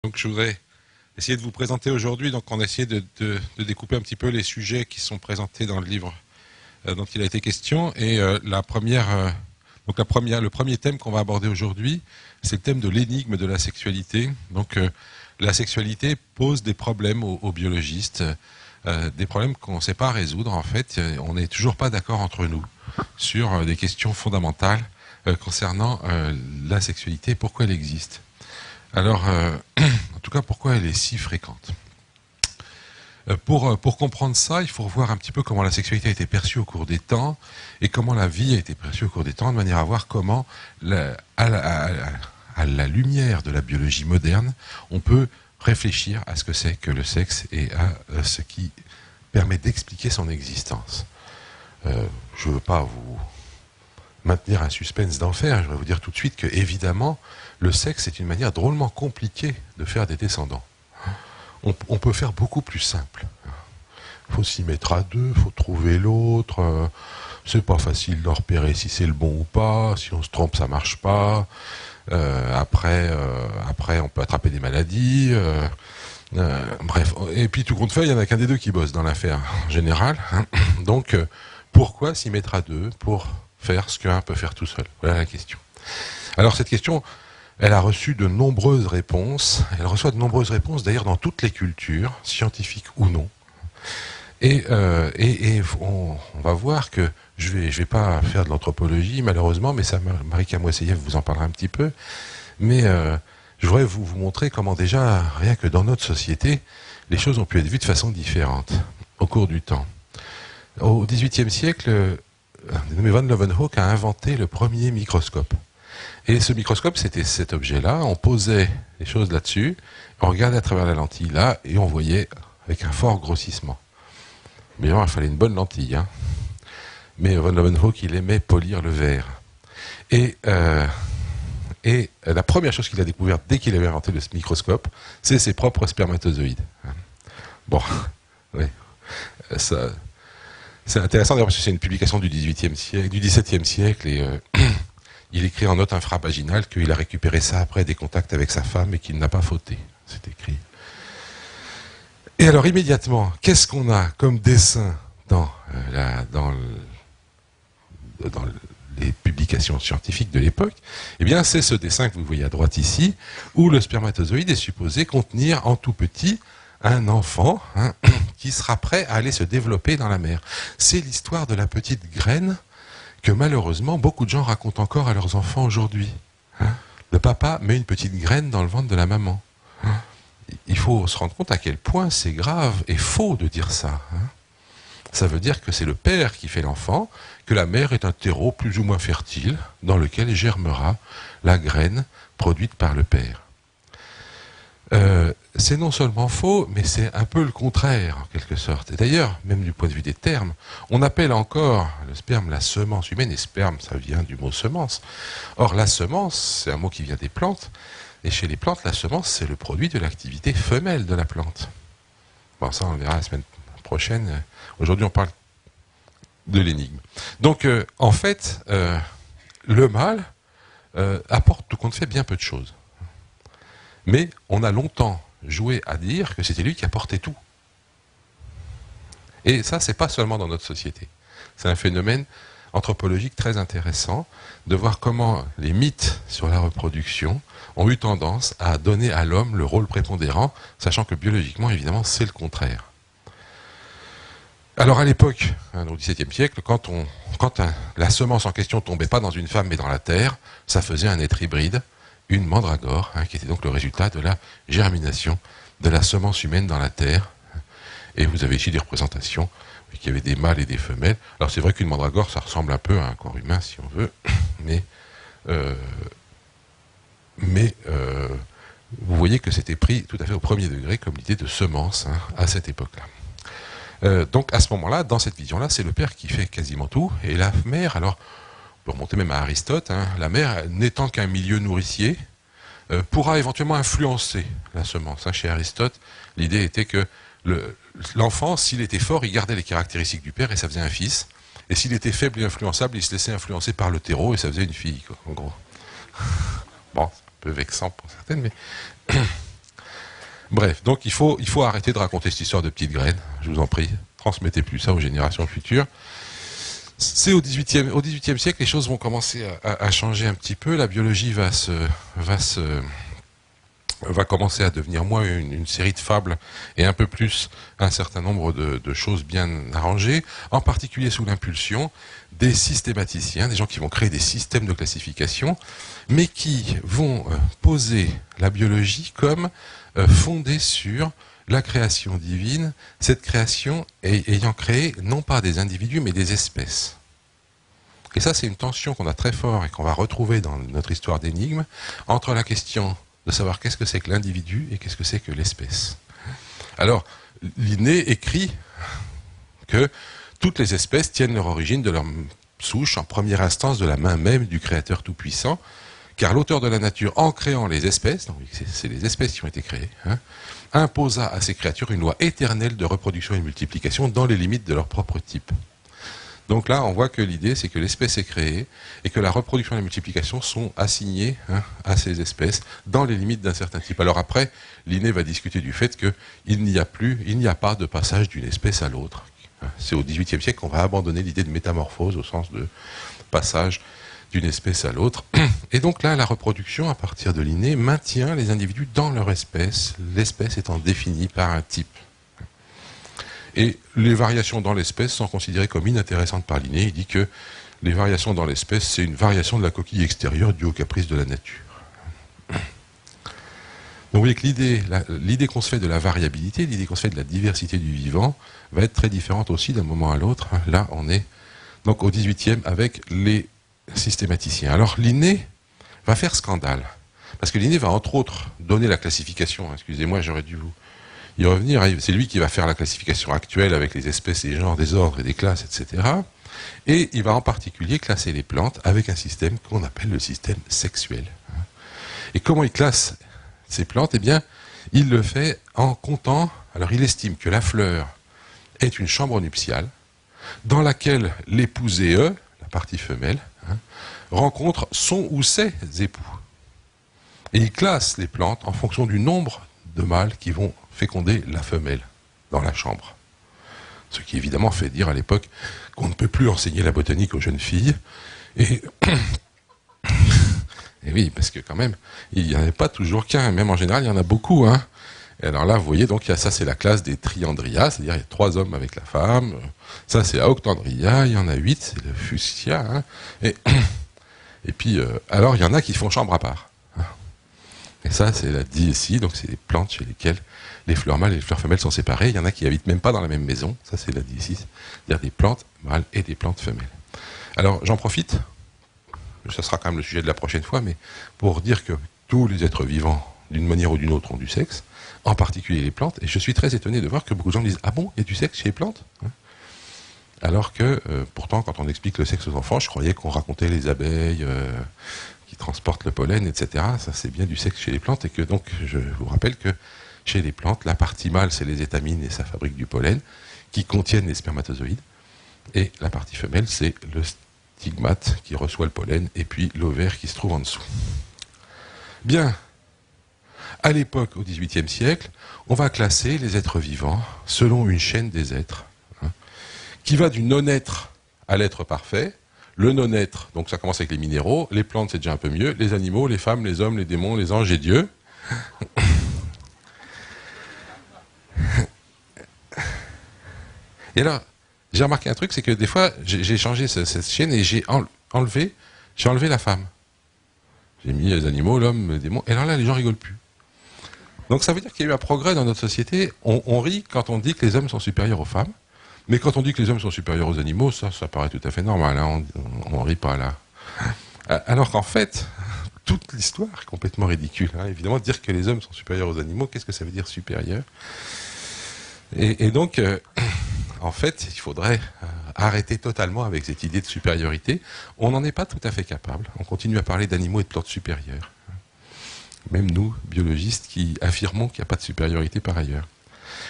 Donc je voudrais essayer de vous présenter aujourd'hui, donc on a essayé de découper un petit peu les sujets qui sont présentés dans le livre dont il a été question. Et le premier thème qu'on va aborder aujourd'hui, c'est le thème de l'énigme de la sexualité. Donc la sexualité pose des problèmes aux biologistes, des problèmes qu'on ne sait pas résoudre en fait. On n'est toujours pas d'accord entre nous sur des questions fondamentales concernant la sexualité, pourquoi elle existe. Alors, en tout cas, pourquoi elle est si fréquente? Pour comprendre ça, il faut revoir un petit peu comment la sexualité a été perçue au cours des temps et comment la vie a été perçue au cours des temps, de manière à voir comment, à la lumière de la biologie moderne, on peut réfléchir à ce que c'est que le sexe et à ce qui permet d'expliquer son existence. Je ne veux pas vous maintenir un suspense d'enfer, je vais vous dire tout de suite que, évidemment, le sexe est une manière drôlement compliquée de faire des descendants. On peut faire beaucoup plus simple. Il faut s'y mettre à deux, il faut trouver l'autre. C'est pas facile de repérer si c'est le bon ou pas. Si on se trompe, ça marche pas. Après, on peut attraper des maladies. Bref. Et puis tout compte fait, il y en a qu'un des deux qui bosse dans l'affaire en général. Donc, pourquoi s'y mettre à deux pour faire ce qu'un peut faire tout seul? Voilà la question. Alors cette question, elle a reçu de nombreuses réponses. Elle reçoit de nombreuses réponses, d'ailleurs, dans toutes les cultures, scientifiques ou non. Et on va voir que je vais pas faire de l'anthropologie, malheureusement, mais ça, Marika Moisseyev vous en parlera un petit peu. Mais je voudrais vous montrer comment déjà, rien que dans notre société, les choses ont pu être vues de façon différente au cours du temps. Au XVIIIe siècle, nommé von Leeuwenhoek a inventé le premier microscope. Et ce microscope, c'était cet objet-là. On posait les choses là-dessus, on regardait à travers la lentille là, et on voyait avec un fort grossissement. Mais il fallait une bonne lentille. Hein. Mais von Leeuwenhoek, il aimait polir le verre. Et la première chose qu'il a découverte dès qu'il avait inventé le microscope, c'est ses propres spermatozoïdes. Bon, oui. Ça, c'est intéressant d'ailleurs parce que c'est une publication du XVIIe siècle, et il écrit en note infravaginale qu'il a récupéré ça après des contacts avec sa femme et qu'il n'a pas fauté. C'est écrit. Et alors immédiatement, qu'est-ce qu'on a comme dessin dans les publications scientifiques de l'époque? Eh bien, c'est ce dessin que vous voyez à droite ici, où le spermatozoïde est supposé contenir en tout petit un enfant qui sera prêt à aller se développer dans la mère. C'est l'histoire de la petite graine que malheureusement beaucoup de gens racontent encore à leurs enfants aujourd'hui. Le papa met une petite graine dans le ventre de la maman. Il faut se rendre compte à quel point c'est grave et faux de dire ça. Ça veut dire que c'est le père qui fait l'enfant, que la mère est un terreau plus ou moins fertile dans lequel germera la graine produite par le père. C'est non seulement faux, mais c'est un peu le contraire, en quelque sorte. Et d'ailleurs, même du point de vue des termes, on appelle encore le sperme la semence humaine, et sperme, ça vient du mot semence. Or, la semence, c'est un mot qui vient des plantes, et chez les plantes, la semence, c'est le produit de l'activité femelle de la plante. Bon, ça, on le verra la semaine prochaine. Aujourd'hui, on parle de l'énigme. Donc, en fait, le mâle apporte, tout compte fait, bien peu de choses. Mais on a longtemps joué à dire que c'était lui qui apportait tout. Et ça, c'est pas seulement dans notre société. C'est un phénomène anthropologique très intéressant de voir comment les mythes sur la reproduction ont eu tendance à donner à l'homme le rôle prépondérant, sachant que biologiquement, évidemment, c'est le contraire. Alors à l'époque, au XVIIe siècle, quand la semence en question tombait pas dans une femme mais dans la terre, ça faisait un être hybride, une mandragore, qui était donc le résultat de la germination de la semence humaine dans la terre. Et vous avez ici des représentations qui avaient des mâles et des femelles. Alors c'est vrai qu'une mandragore, ça ressemble un peu à un corps humain, si on veut, mais vous voyez que c'était pris tout à fait au premier degré comme l'idée de semence à cette époque-là. Donc à ce moment-là, dans cette vision-là, c'est le père qui fait quasiment tout, et la mère, alors, on peut remonter même à Aristote, la mère, n'étant qu'un milieu nourricier, pourra éventuellement influencer la semence. Chez Aristote, l'idée était que l'enfant, s'il était fort, il gardait les caractéristiques du père et ça faisait un fils. Et s'il était faible et influençable, il se laissait influencer par le terreau et ça faisait une fille, quoi, en gros. Bon, c'est un peu vexant pour certaines, mais... Bref, donc il faut arrêter de raconter cette histoire de petites graines, je vous en prie. Transmettez plus ça aux générations futures. C'est au XVIIIe siècle, les choses vont commencer à changer un petit peu. La biologie va commencer à devenir moins une série de fables et un peu plus un certain nombre de choses bien arrangées, en particulier sous l'impulsion des systématiciens, des gens qui vont créer des systèmes de classification, mais qui vont poser la biologie comme fondée sur la création divine, cette création ayant créé non pas des individus mais des espèces. Et ça, c'est une tension qu'on a très fort et qu'on va retrouver dans notre histoire d'énigmes entre la question de savoir qu'est-ce que c'est que l'individu et qu'est-ce que c'est que l'espèce. Alors, Linné écrit que toutes les espèces tiennent leur origine de leur souche en première instance de la main même du Créateur Tout-Puissant, car l'auteur de la nature, en créant les espèces, donc c'est les espèces qui ont été créées, imposa à ces créatures une loi éternelle de reproduction et de multiplication dans les limites de leur propre type. Donc là, on voit que l'idée, c'est que l'espèce est créée et que la reproduction et la multiplication sont assignées à ces espèces dans les limites d'un certain type. Alors après, Linné va discuter du fait qu'il n'y a pas de passage d'une espèce à l'autre. C'est au XVIIIe siècle qu'on va abandonner l'idée de métamorphose au sens de passage d'une espèce à l'autre. Et donc là, la reproduction, à partir de Linné, maintient les individus dans leur espèce, l'espèce étant définie par un type. Et les variations dans l'espèce sont considérées comme inintéressantes par Linné. Il dit que les variations dans l'espèce, c'est une variation de la coquille extérieure due au caprice de la nature. Donc vous voyez que l'idée qu'on se fait de la variabilité, l'idée qu'on se fait de la diversité du vivant, va être très différente aussi d'un moment à l'autre. Là, on est donc au XVIIIe avec les systématiciens. Alors Linné va faire scandale, parce que Linné va entre autres donner la classification. Excusez-moi, j'aurais dû vous y revenir. C'est lui qui va faire la classification actuelle avec les espèces, les genres, des ordres et des classes, etc. Et il va en particulier classer les plantes avec un système qu'on appelle le système sexuel. Et comment il classe ces plantes? Eh bien, il le fait en comptant. Alors, il estime que la fleur est une chambre nuptiale dans laquelle l'épousé, la partie femelle, rencontre son ou ses époux. Et il classe les plantes en fonction du nombre de mâles qui vont féconder la femelle dans la chambre. Ce qui évidemment fait dire à l'époque qu'on ne peut plus enseigner la botanique aux jeunes filles. Et oui, parce que quand même, il n'y en avait pas toujours qu'un, même en général, il y en a beaucoup. Et alors là, vous voyez, donc ça c'est la classe des triandria, c'est-à-dire il y a 3 hommes avec la femme. Ça c'est Auctandria, il y en a 8, c'est le fuchsia. Et puis, alors il y en a qui font chambre à part. Et ça c'est la diécie, donc c'est les plantes chez lesquelles les fleurs mâles et les fleurs femelles sont séparées. Il y en a qui habitent même pas dans la même maison, ça c'est la diécie, c'est-à-dire des plantes mâles et des plantes femelles. Alors j'en profite, ça sera quand même le sujet de la prochaine fois, mais pour dire que tous les êtres vivants, d'une manière ou d'une autre, ont du sexe, en particulier les plantes, et je suis très étonné de voir que beaucoup de gens me disent « Ah bon, il y a du sexe chez les plantes ?» Alors que, pourtant, quand on explique le sexe aux enfants, je croyais qu'on racontait les abeilles qui transportent le pollen, etc. Ça, c'est bien du sexe chez les plantes, et que donc, je vous rappelle que chez les plantes, la partie mâle, c'est les étamines, et ça fabrique du pollen, qui contiennent les spermatozoïdes, et la partie femelle, c'est le stigmate qui reçoit le pollen, et puis l'ovaire qui se trouve en dessous. Bien. À l'époque, au XVIIIe siècle, on va classer les êtres vivants selon une chaîne des êtres, qui va du non-être à l'être parfait. Le non-être, donc ça commence avec les minéraux, les plantes c'est déjà un peu mieux, les animaux, les femmes, les hommes, les démons, les anges et Dieu. Et là, j'ai remarqué un truc, c'est que des fois, j'ai changé cette chaîne et j'ai enlevé la femme. J'ai mis les animaux, l'homme, les démons, et alors là, les gens rigolent plus. Donc ça veut dire qu'il y a eu un progrès dans notre société. On rit quand on dit que les hommes sont supérieurs aux femmes, mais quand on dit que les hommes sont supérieurs aux animaux, ça paraît tout à fait normal. On rit pas là. Alors qu'en fait, toute l'histoire est complètement ridicule. Évidemment, dire que les hommes sont supérieurs aux animaux, qu'est-ce que ça veut dire supérieur? Et donc, en fait, il faudrait arrêter totalement avec cette idée de supériorité. On n'en est pas tout à fait capable. On continue à parler d'animaux et de plantes supérieures. Même nous, biologistes, qui affirmons qu'il n'y a pas de supériorité par ailleurs.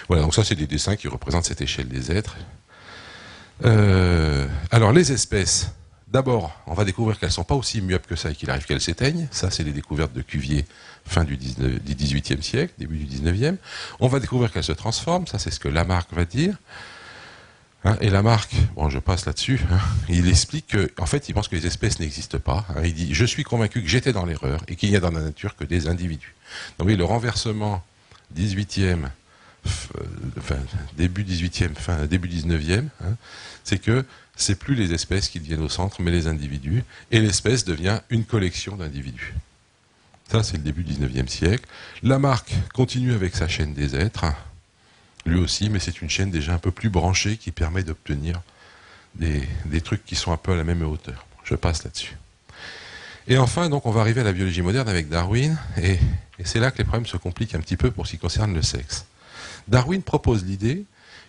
Voilà, donc ça c'est des dessins qui représentent cette échelle des êtres. Alors les espèces, D'abord, on va découvrir qu'elles ne sont pas aussi immuables que ça et qu'il arrive qu'elles s'éteignent. Ça, c'est les découvertes de Cuvier, fin du XVIIIe siècle, début du XIXe. On va découvrir qu'elles se transforment. Ça, c'est ce que Lamarck va dire. Et Lamarck, bon, je passe là-dessus, il explique qu'en fait, il pense que les espèces n'existent pas. Il dit « Je suis convaincu que j'étais dans l'erreur et qu'il n'y a dans la nature que des individus. » Donc oui, le renversement 18e, début 18e, début 19e, c'est que c'est plus les espèces qui deviennent au centre, mais les individus, et l'espèce devient une collection d'individus. Ça, c'est le début du 19e siècle. Lamarck continue avec sa chaîne des êtres, lui aussi, mais c'est une chaîne déjà un peu plus branchée qui permet d'obtenir des trucs qui sont un peu à la même hauteur. Je passe là-dessus. Et enfin, donc, on va arriver à la biologie moderne avec Darwin, et c'est là que les problèmes se compliquent un petit peu pour ce qui concerne le sexe. Darwin propose l'idée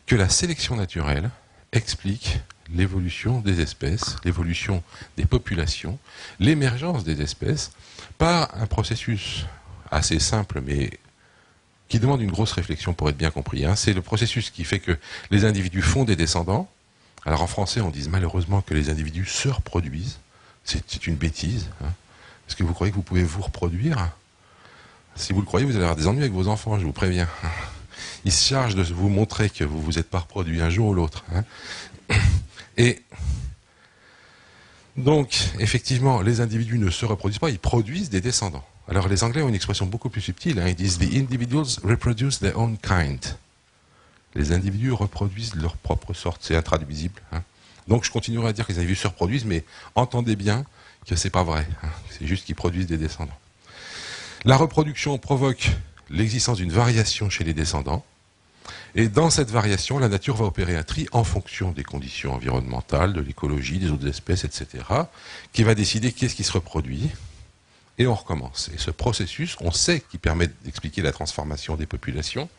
que la sélection naturelle explique l'évolution des espèces, l'évolution des populations, l'émergence des espèces, par un processus assez simple, mais qui demande une grosse réflexion pour être bien compris. C'est le processus qui fait que les individus font des descendants. Alors en français, on dit malheureusement que les individus se reproduisent. C'est une bêtise. Est-ce que vous croyez que vous pouvez vous reproduire? Si vous le croyez, vous allez avoir des ennuis avec vos enfants, je vous préviens. Ils se chargent de vous montrer que vous ne vous êtes pas reproduit un jour ou l'autre. Et donc, effectivement, les individus ne se reproduisent pas, ils produisent des descendants. Alors les Anglais ont une expression beaucoup plus subtile, ils disent « The individuals reproduce their own kind ». Les individus reproduisent leur propre sorte, c'est intraduisible. Donc je continuerai à dire que les individus se reproduisent, mais entendez bien que ce n'est pas vrai, c'est juste qu'ils produisent des descendants. La reproduction provoque l'existence d'une variation chez les descendants, et dans cette variation, la nature va opérer un tri en fonction des conditions environnementales, de l'écologie, des autres espèces, etc., qui va décider qui est-ce qui se reproduit, et on recommence. Et ce processus, on sait qu'il permet d'expliquer la transformation des populations,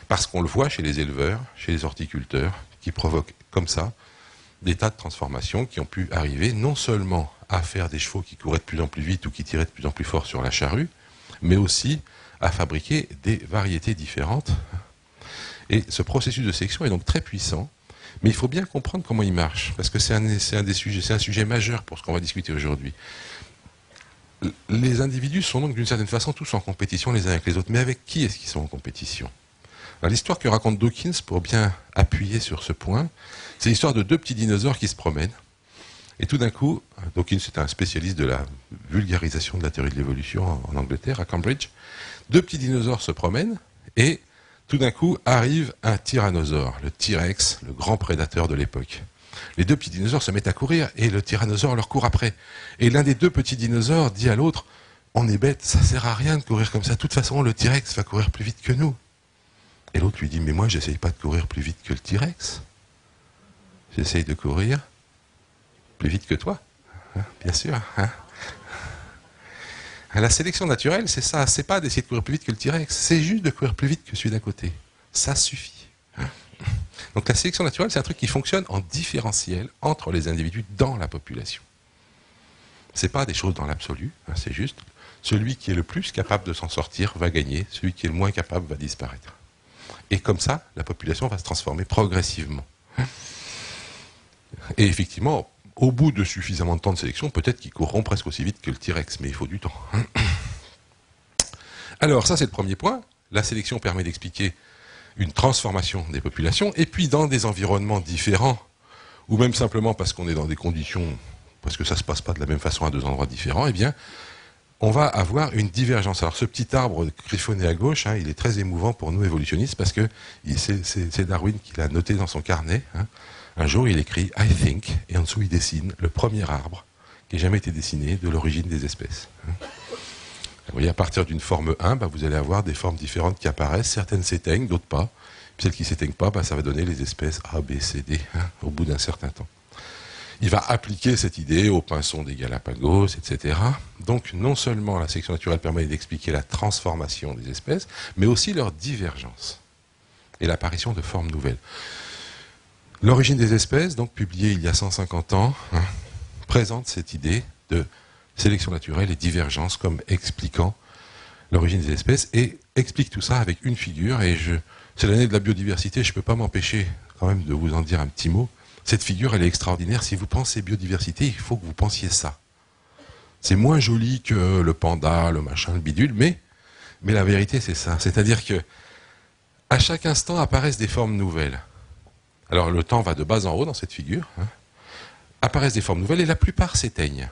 parce qu'on le voit chez les éleveurs, chez les horticulteurs, qui provoquent comme ça des tas de transformations qui ont pu arriver non seulement à faire des chevaux qui couraient de plus en plus vite ou qui tiraient de plus en plus fort sur la charrue, mais aussi à fabriquer des variétés différentes. Et ce processus de sélection est donc très puissant, mais il faut bien comprendre comment il marche, parce que c'est un sujet majeur pour ce qu'on va discuter aujourd'hui. Les individus sont donc d'une certaine façon tous en compétition les uns avec les autres, mais avec qui est-ce qu'ils sont en compétition? L'histoire que raconte Dawkins, pour bien appuyer sur ce point, c'est l'histoire de deux petits dinosaures qui se promènent, et tout d'un coup, Dawkins est un spécialiste de la vulgarisation de la théorie de l'évolution en Angleterre, à Cambridge, deux petits dinosaures se promènent, et tout d'un coup arrive un tyrannosaure, le T-Rex, le grand prédateur de l'époque. Les deux petits dinosaures se mettent à courir et le tyrannosaure leur court après. Et l'un des deux petits dinosaures dit à l'autre « On est bête, ça sert à rien de courir comme ça. De toute façon, le T-Rex va courir plus vite que nous. » Et l'autre lui dit « Mais moi, j'essaye pas de courir plus vite que le T-Rex. J'essaye de courir plus vite que toi. Bien sûr. La sélection naturelle, c'est ça. C'est pas d'essayer de courir plus vite que le T-Rex. C'est juste de courir plus vite que celui d'à côté. Ça suffit. Donc la sélection naturelle, c'est un truc qui fonctionne en différentiel entre les individus dans la population. Ce n'est pas des choses dans l'absolu, c'est juste celui qui est le plus capable de s'en sortir va gagner, celui qui est le moins capable va disparaître. Et comme ça, la population va se transformer progressivement. Et effectivement, au bout de suffisamment de temps de sélection, peut-être qu'ils courront presque aussi vite que le T-Rex, mais il faut du temps. Alors ça, c'est le premier point. La sélection permet d'expliquer une transformation des populations, et puis dans des environnements différents, ou même simplement parce qu'on est dans des conditions, parce que ça ne se passe pas de la même façon à deux endroits différents, eh bien, on va avoir une divergence. Alors ce petit arbre griffonné à gauche, il est très émouvant pour nous évolutionnistes, parce que c'est Darwin qui l'a noté dans son carnet. Un jour, il écrit « I think », et en dessous, il dessine le premier arbre qui n'a jamais été dessiné de l'origine des espèces. Vous voyez, à partir d'une forme 1, vous allez avoir des formes différentes qui apparaissent. Certaines s'éteignent, d'autres pas. Puis celles qui ne s'éteignent pas, ça va donner les espèces A, B, C, D, au bout d'un certain temps. Il va appliquer cette idée aux pinsons des Galapagos, etc. Donc, non seulement la sélection naturelle permet d'expliquer la transformation des espèces, mais aussi leur divergence et l'apparition de formes nouvelles. L'origine des espèces, donc publiée il y a 150 ans, présente cette idée de sélection naturelle et divergence comme expliquant l'origine des espèces, et explique tout ça avec une figure, et c'est l'année de la biodiversité, je ne peux pas m'empêcher quand même de vous en dire un petit mot. Cette figure, elle est extraordinaire. Si vous pensez biodiversité, il faut que vous pensiez ça. C'est moins joli que le panda, le machin, le bidule, mais la vérité, c'est ça. C'est-à-dire que à chaque instant apparaissent des formes nouvelles. Alors le temps va de bas en haut dans cette figure. Apparaissent des formes nouvelles et la plupart s'éteignent.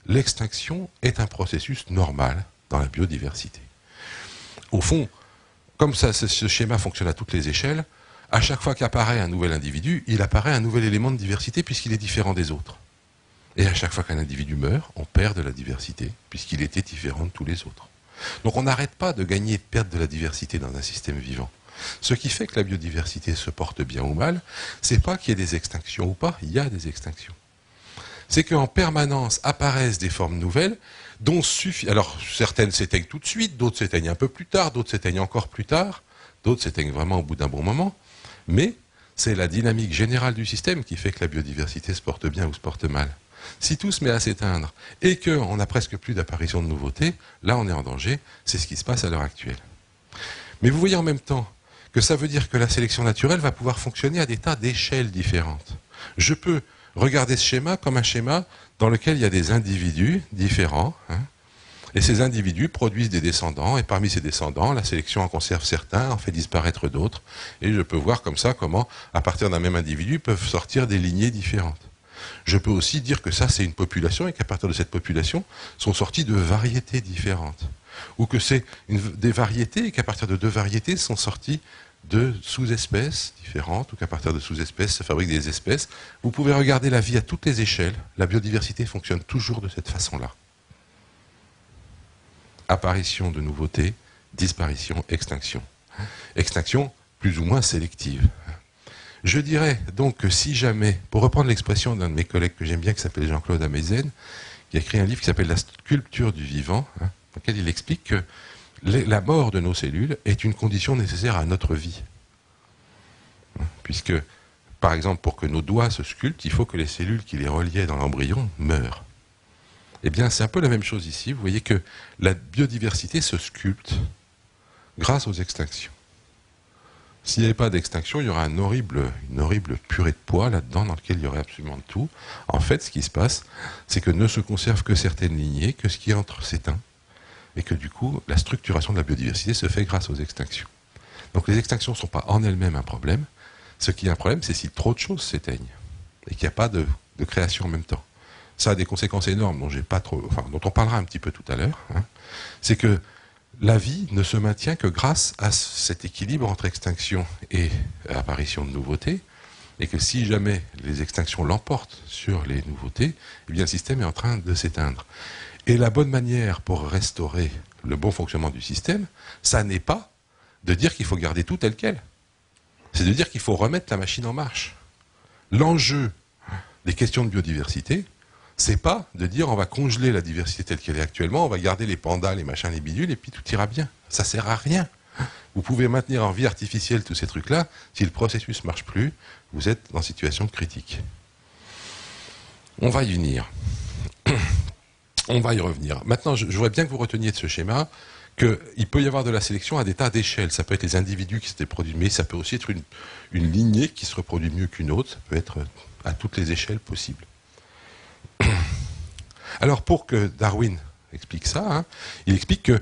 L'extinction est un processus normal dans la biodiversité. Au fond, comme ça, ce schéma fonctionne à toutes les échelles, à chaque fois qu'apparaît un nouvel individu, il apparaît un nouvel élément de diversité puisqu'il est différent des autres. Et à chaque fois qu'un individu meurt, on perd de la diversité puisqu'il était différent de tous les autres. Donc on n'arrête pas de gagner et de perdre de la diversité dans un système vivant. Ce qui fait que la biodiversité se porte bien ou mal, c'est pas qu'il y ait des extinctions ou pas, il y a des extinctions. C'est qu'en permanence apparaissent des formes nouvelles dont suffit. Alors certaines s'éteignent tout de suite, d'autres s'éteignent un peu plus tard, d'autres s'éteignent encore plus tard, d'autres s'éteignent vraiment au bout d'un bon moment. Mais c'est la dynamique générale du système qui fait que la biodiversité se porte bien ou se porte mal. Si tout se met à s'éteindre et qu'on n'a presque plus d'apparition de nouveautés, là on est en danger, c'est ce qui se passe à l'heure actuelle. Mais vous voyez en même temps que ça veut dire que la sélection naturelle va pouvoir fonctionner à des tas d'échelles différentes. Je peux regarder ce schéma comme un schéma dans lequel il y a des individus différents, et ces individus produisent des descendants, et parmi ces descendants, la sélection en conserve certains, en fait disparaître d'autres, et je peux voir comme ça comment, à partir d'un même individu, peuvent sortir des lignées différentes. Je peux aussi dire que ça, c'est une population, et qu'à partir de cette population, sont sorties de variétés différentes. Ou que c'est des variétés, et qu'à partir de deux variétés, sont sorties de sous-espèces différentes, ou qu'à partir de sous-espèces se fabriquent des espèces. Vous pouvez regarder la vie à toutes les échelles. La biodiversité fonctionne toujours de cette façon-là. Apparition de nouveautés, disparition, extinction. Extinction plus ou moins sélective. Je dirais donc que si jamais, pour reprendre l'expression d'un de mes collègues que j'aime bien, qui s'appelle Jean-Claude Amezen, qui a écrit un livre qui s'appelle La sculpture du vivant, dans lequel il explique que la mort de nos cellules est une condition nécessaire à notre vie. Puisque, par exemple, pour que nos doigts se sculptent, il faut que les cellules qui les reliaient dans l'embryon meurent. Eh bien, c'est un peu la même chose ici. Vous voyez que la biodiversité se sculpte grâce aux extinctions. S'il n'y avait pas d'extinction, il y aurait une horrible purée de poids là-dedans, dans lequel il y aurait absolument de tout. En fait, ce qui se passe, c'est que ne se conservent que certaines lignées, que ce qui entre s'éteint, et que du coup, la structuration de la biodiversité se fait grâce aux extinctions. Donc les extinctions ne sont pas en elles-mêmes un problème. Ce qui est un problème, c'est si trop de choses s'éteignent, et qu'il n'y a pas de création en même temps. Ça a des conséquences énormes dont on parlera un petit peu tout à l'heure. C'est que la vie ne se maintient que grâce à cet équilibre entre extinction et apparition de nouveautés, et que si jamais les extinctions l'emportent sur les nouveautés, eh bien le système est en train de s'éteindre. Et la bonne manière pour restaurer le bon fonctionnement du système, ça n'est pas de dire qu'il faut garder tout tel quel. C'est de dire qu'il faut remettre la machine en marche. L'enjeu des questions de biodiversité, c'est pas de dire on va congeler la diversité telle qu'elle est actuellement, on va garder les pandas, les machins, les bidules, et puis tout ira bien. Ça sert à rien. Vous pouvez maintenir en vie artificielle tous ces trucs-là, si le processus ne marche plus, vous êtes dans une situation critique. On va y venir. On va y revenir. Maintenant, je voudrais bien que vous reteniez de ce schéma qu'il peut y avoir de la sélection à des tas d'échelles. Ça peut être les individus qui s'étaient produits, mais ça peut aussi être une lignée qui se reproduit mieux qu'une autre. Ça peut être à toutes les échelles possibles. Alors pour que Darwin explique ça, il explique qu'il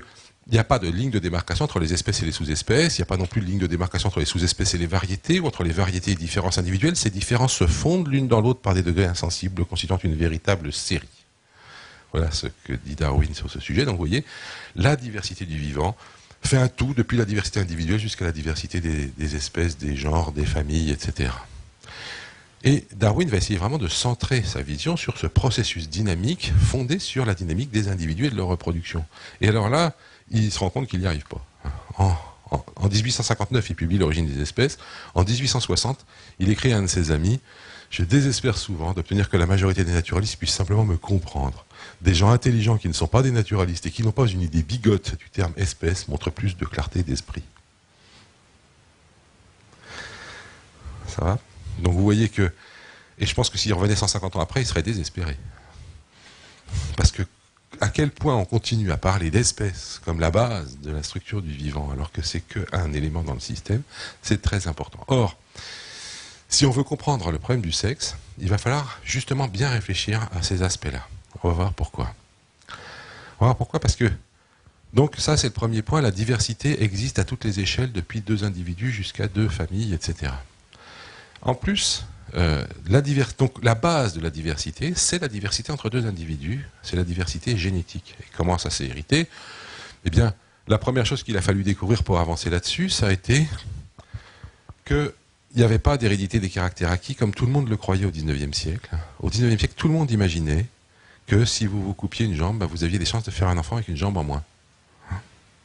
n'y a pas de ligne de démarcation entre les espèces et les sous-espèces, il n'y a pas non plus de ligne de démarcation entre les sous-espèces et les variétés, ou entre les variétés et les différences individuelles. Ces différences se fondent l'une dans l'autre par des degrés insensibles, constituant une véritable série. Voilà ce que dit Darwin sur ce sujet. Donc vous voyez, la diversité du vivant fait un tout, depuis la diversité individuelle jusqu'à la diversité des espèces, des genres, des familles, etc. Et Darwin va essayer vraiment de centrer sa vision sur ce processus dynamique fondé sur la dynamique des individus et de leur reproduction. Et alors là, il se rend compte qu'il n'y arrive pas. En 1859, il publie L'origine des espèces. En 1860, il écrit à un de ses amis « Je désespère souvent d'obtenir que la majorité des naturalistes puissent simplement me comprendre. Des gens intelligents qui ne sont pas des naturalistes et qui n'ont pas une idée bigote du terme espèce montrent plus de clarté d'esprit. » Ça va ? Donc vous voyez que, et je pense que s'il revenait 150 ans après, il serait désespéré. Parce que à quel point on continue à parler d'espèces comme la base de la structure du vivant, alors que c'est qu'un élément dans le système, c'est très important. Or, Si on veut comprendre le problème du sexe, il va falloir justement bien réfléchir à ces aspects-là. On va voir pourquoi. On va voir pourquoi, parce que, donc ça c'est le premier point, la diversité existe à toutes les échelles, depuis 2 individus jusqu'à 2 familles, etc. En plus, donc la base de la diversité, c'est la diversité entre 2 individus, c'est la diversité génétique. Et comment ça s'est hérité? Eh bien, la première chose qu'il a fallu découvrir pour avancer là-dessus, ça a été qu'il n'y avait pas d'hérédité des caractères acquis comme tout le monde le croyait au XIXe siècle. Au XIXe siècle, tout le monde imaginait que si vous vous coupiez une jambe, vous aviez des chances de faire un enfant avec une jambe en moins.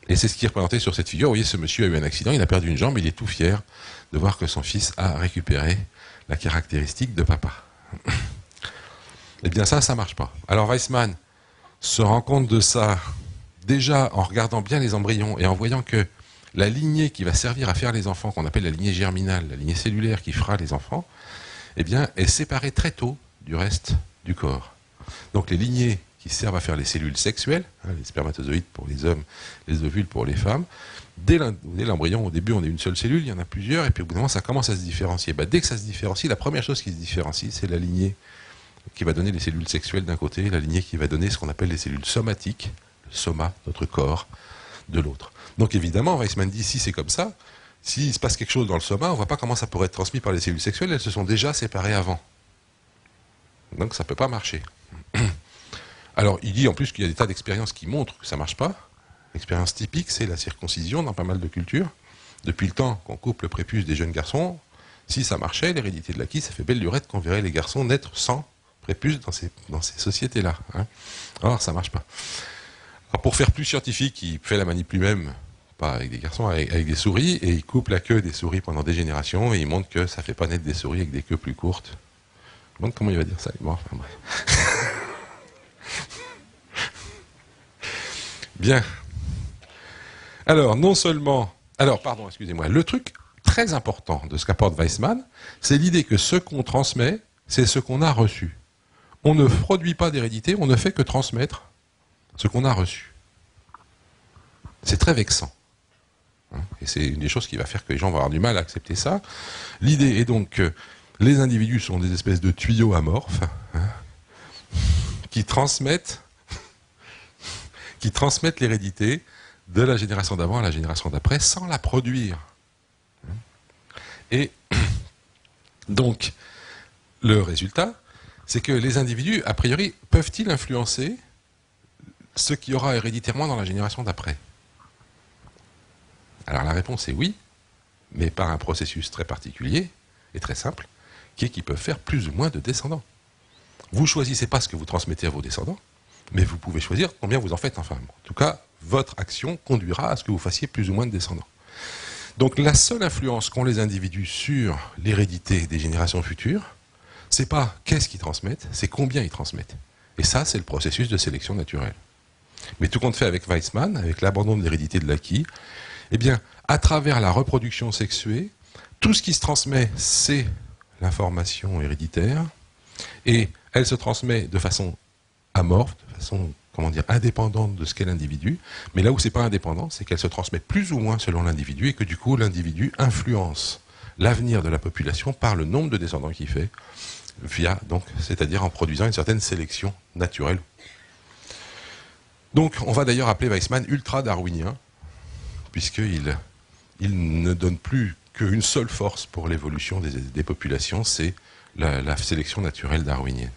Et c'est ce qui est représenté sur cette figure. Vous voyez, ce monsieur a eu un accident, il a perdu une jambe, il est tout fier de voir que son fils a récupéré la caractéristique de papa. Eh bien ça ne marche pas. Alors Weissmann se rend compte de ça déjà en regardant bien les embryons et en voyant que la lignée qui va servir à faire les enfants, qu'on appelle la lignée germinale, la lignée cellulaire qui fera les enfants, eh bien, est séparée très tôt du reste du corps. Donc les lignées qui servent à faire les cellules sexuelles, les spermatozoïdes pour les hommes, les ovules pour les femmes, dès l'embryon, au début on est une seule cellule, il y en a plusieurs, et puis au bout d'un moment ça commence à se différencier. Dès que ça se différencie, la première chose qui se différencie, c'est la lignée qui va donner les cellules sexuelles d'un côté, la lignée qui va donner ce qu'on appelle les cellules somatiques, le soma, notre corps, de l'autre. Donc évidemment, Weissmann dit, si c'est comme ça, s'il se passe quelque chose dans le soma, on ne voit pas comment ça pourrait être transmis par les cellules sexuelles, elles se sont déjà séparées avant. Donc ça ne peut pas marcher. Alors il dit en plus qu'il y a des tas d'expériences qui montrent que ça ne marche pas. L'expérience typique, c'est la circoncision dans pas mal de cultures. Depuis le temps qu'on coupe le prépuce des jeunes garçons, si ça marchait, l'hérédité de l'acquis, ça fait belle lurette qu'on verrait les garçons naître sans prépuce dans ces sociétés-là. Or, ça ne marche pas. Alors, pour faire plus scientifique, il fait la manip lui-même, pas avec des garçons, avec des souris, et il coupe la queue des souris pendant des générations, et il montre que ça ne fait pas naître des souris avec des queues plus courtes. Je me demande comment il va dire ça. Bon, enfin, bref. Bien. Alors, non seulement... Alors, pardon, excusez-moi. Le truc très important de ce qu'apporte Weissmann, c'est l'idée que ce qu'on transmet, c'est ce qu'on a reçu. On ne produit pas d'hérédité, on ne fait que transmettre ce qu'on a reçu. C'est très vexant. Et c'est une des choses qui va faire que les gens vont avoir du mal à accepter ça. L'idée est donc que les individus sont des espèces de tuyaux amorphes qui transmettent l'hérédité de la génération d'avant à la génération d'après sans la produire. Et donc, le résultat, c'est que les individus, a priori, peuvent-ils influencer ce qu'il y aura héréditairement dans la génération d'après? Alors la réponse est oui, mais par un processus très particulier et très simple, qui est qu'ils peuvent faire plus ou moins de descendants. Vous ne choisissez pas ce que vous transmettez à vos descendants, mais vous pouvez choisir combien vous en faites enfin. En tout cas, votre action conduira à ce que vous fassiez plus ou moins de descendants. Donc la seule influence qu'ont les individus sur l'hérédité des générations futures, c'est pas qu'est-ce qu'ils transmettent, c'est combien ils transmettent. Et ça, c'est le processus de sélection naturelle. Mais tout compte fait avec Weissmann, avec l'abandon de l'hérédité de l'acquis, eh bien, à travers la reproduction sexuée, tout ce qui se transmet, c'est l'information héréditaire, et elle se transmet de façon amorphe, de façon, indépendante de ce qu'est l'individu, mais là où c'est pas indépendant, c'est qu'elle se transmet plus ou moins selon l'individu, et que du coup, l'individu influence l'avenir de la population par le nombre de descendants qu'il fait, c'est-à-dire en produisant une certaine sélection naturelle. Donc, on va d'ailleurs appeler Weissmann ultra-darwinien, puisqu'il ne donne plus qu'une seule force pour l'évolution des populations, c'est la sélection naturelle darwinienne.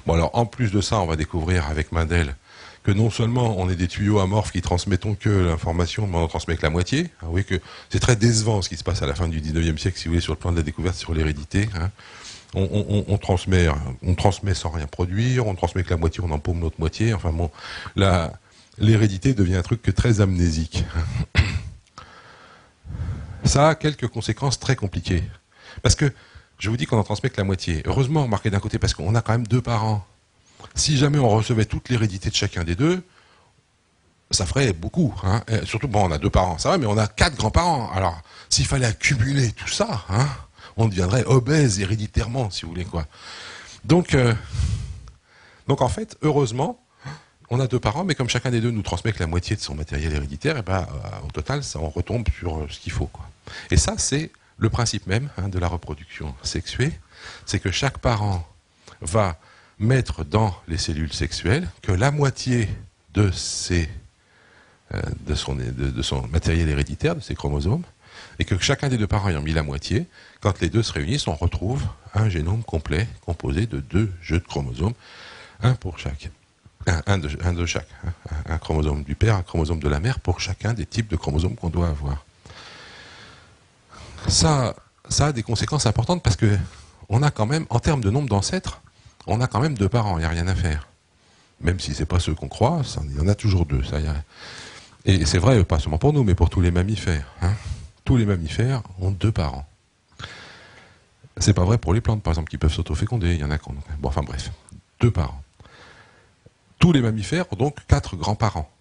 Bon alors, en plus de ça, on va découvrir avec Mendel que non seulement on est des tuyaux amorphes qui transmettons que l'information, mais on en transmet que la moitié. Vous voyez que c'est très décevant ce qui se passe à la fin du 19e siècle, si vous voulez, sur le plan de la découverte sur l'hérédité. On transmet sans rien produire, on transmet que la moitié, on empaume l'autre moitié. Enfin bon, l'hérédité devient un truc très amnésique. Ça a quelques conséquences très compliquées. Parce que, je vous dis qu'on en transmet que la moitié. Heureusement, remarquez d'un côté, parce qu'on a quand même 2 parents. Si jamais on recevait toute l'hérédité de chacun des 2, ça ferait beaucoup. Surtout, bon, on a 2 parents, ça va, mais on a 4 grands-parents. Alors, s'il fallait accumuler tout ça, on deviendrait obèse héréditairement, si vous voulez, quoi. Donc en fait, heureusement, on a 2 parents, mais comme chacun des 2 nous transmet que la moitié de son matériel héréditaire, et au total, ça, on retombe sur ce qu'il faut, quoi. Et ça, c'est le principe même de la reproduction sexuée, c'est que chaque parent va mettre dans les cellules sexuelles que la moitié de son matériel héréditaire, de ses chromosomes, et que chacun des deux parents ayant mis la moitié, quand les deux se réunissent, on retrouve un génome complet composé de 2 jeux de chromosomes, un pour chaque. Un de chaque. Un chromosome du père, un chromosome de la mère pour chacun des types de chromosomes qu'on doit avoir. Ça a des conséquences importantes parce que on a quand même, en termes de nombre d'ancêtres, on a quand même 2 parents, il n'y a rien à faire. Même si ce n'est pas ceux qu'on croit, il y en a toujours 2. Et c'est vrai, pas seulement pour nous, mais pour tous les mammifères. Tous les mammifères ont 2 parents. C'est pas vrai pour les plantes, par exemple, qui peuvent s'autoféconder. Il y en a qui ont... Bon, enfin bref, 2 parents. Tous les mammifères ont donc 4 grands-parents.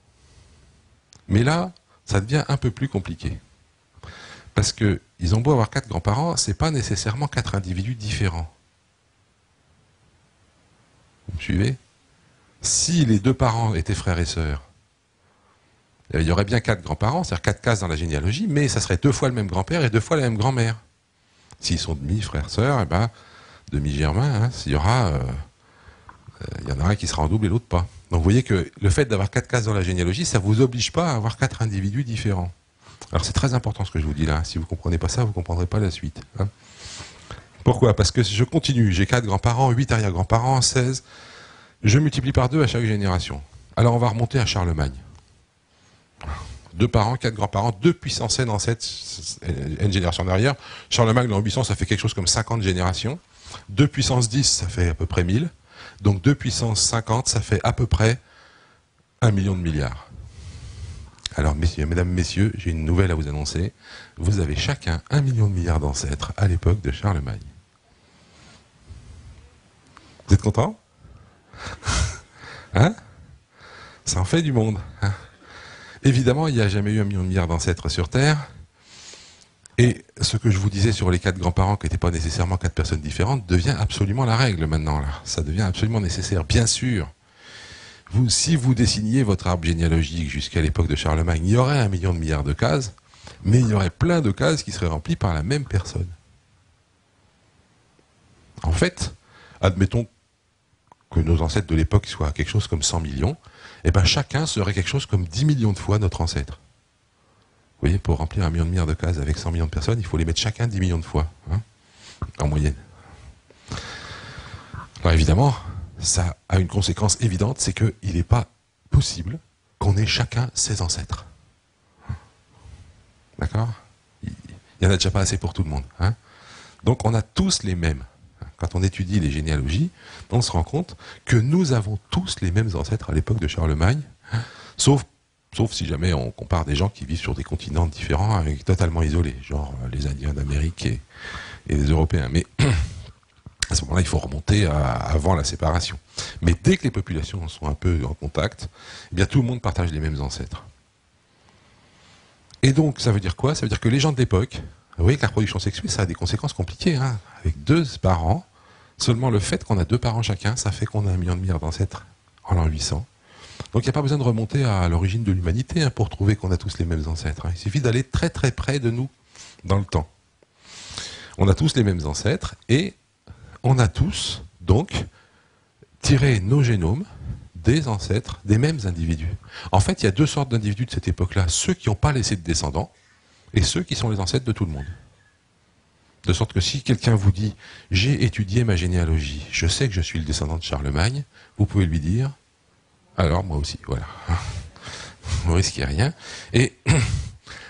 Mais là, ça devient un peu plus compliqué. Parce qu'ils ont beau avoir 4 grands-parents, ce n'est pas nécessairement 4 individus différents. Vous me suivez? Si les 2 parents étaient frères et sœurs, il y aurait bien 4 grands-parents, c'est-à-dire 4 cases dans la généalogie, mais ça serait 2 fois le même grand-père et 2 fois la même grand-mère. S'ils sont demi-frères-sœurs, demi-germains, il y en aura un qui sera en double et l'autre pas. Donc vous voyez que le fait d'avoir 4 cases dans la généalogie, ça ne vous oblige pas à avoir 4 individus différents. Alors c'est très important ce que je vous dis là. Si vous ne comprenez pas ça, vous ne comprendrez pas la suite. Pourquoi? Parce que si je continue, j'ai 4 grands-parents, 8 arrière-grands-parents, 16. Je multiplie par 2 à chaque génération. Alors on va remonter à Charlemagne. 2 parents, 4 grands-parents, 2 puissance n ancêtres, n génération derrière. Charlemagne, l'an 800, ça fait quelque chose comme 50 générations. 2 puissance 10, ça fait à peu près 1000. Donc 2 puissance 50, ça fait à peu près 1 million de milliards. Alors, mesdames, messieurs, j'ai une nouvelle à vous annoncer. Vous avez chacun 1 million de milliards d'ancêtres à l'époque de Charlemagne. Vous êtes contents? Ça en fait du monde. Évidemment, il n'y a jamais eu 1 million de milliards d'ancêtres sur Terre. Et ce que je vous disais sur les 4 grands-parents, qui n'étaient pas nécessairement 4 personnes différentes, devient absolument la règle maintenant. Là. Ça devient absolument nécessaire. Bien sûr, si vous dessiniez votre arbre généalogique jusqu'à l'époque de Charlemagne, il y aurait 1 million de milliards de cases, mais il y aurait plein de cases qui seraient remplies par la même personne. En fait, admettons que nos ancêtres de l'époque soient quelque chose comme 100 millions, et chacun serait quelque chose comme 10 millions de fois notre ancêtre. Vous voyez, pour remplir 1 million de milliards de cases avec 100 millions de personnes, il faut les mettre chacun 10 millions de fois, en moyenne. Alors évidemment, ça a une conséquence évidente, c'est qu'il n'est pas possible qu'on ait chacun ses ancêtres. D'accord? Il n'y en a déjà pas assez pour tout le monde. Donc on a tous les mêmes. Quand on étudie les généalogies, on se rend compte que nous avons tous les mêmes ancêtres à l'époque de Charlemagne, sauf si jamais on compare des gens qui vivent sur des continents différents, totalement isolés, genre les Indiens d'Amérique et les Européens. Mais à ce moment-là, il faut remonter avant la séparation. Mais dès que les populations sont un peu en contact, eh bien tout le monde partage les mêmes ancêtres. Et donc, ça veut dire quoi? Ça veut dire que les gens de l'époque, vous voyez que la reproduction sexuée, ça a des conséquences compliquées. Avec 2 parents, seulement le fait qu'on a 2 parents chacun, ça fait qu'on a 1 million de milliards d'ancêtres en l'an 800. Donc il n'y a pas besoin de remonter à l'origine de l'humanité pour trouver qu'on a tous les mêmes ancêtres. Il suffit d'aller très très près de nous dans le temps. On a tous les mêmes ancêtres et on a tous, donc, tiré nos génomes des ancêtres des mêmes individus. En fait, il y a 2 sortes d'individus de cette époque-là. Ceux qui n'ont pas laissé de descendants et ceux qui sont les ancêtres de tout le monde. De sorte que si quelqu'un vous dit « j'ai étudié ma généalogie, je sais que je suis le descendant de Charlemagne », vous pouvez lui dire « alors moi aussi, voilà. Vous risquez rien. » Et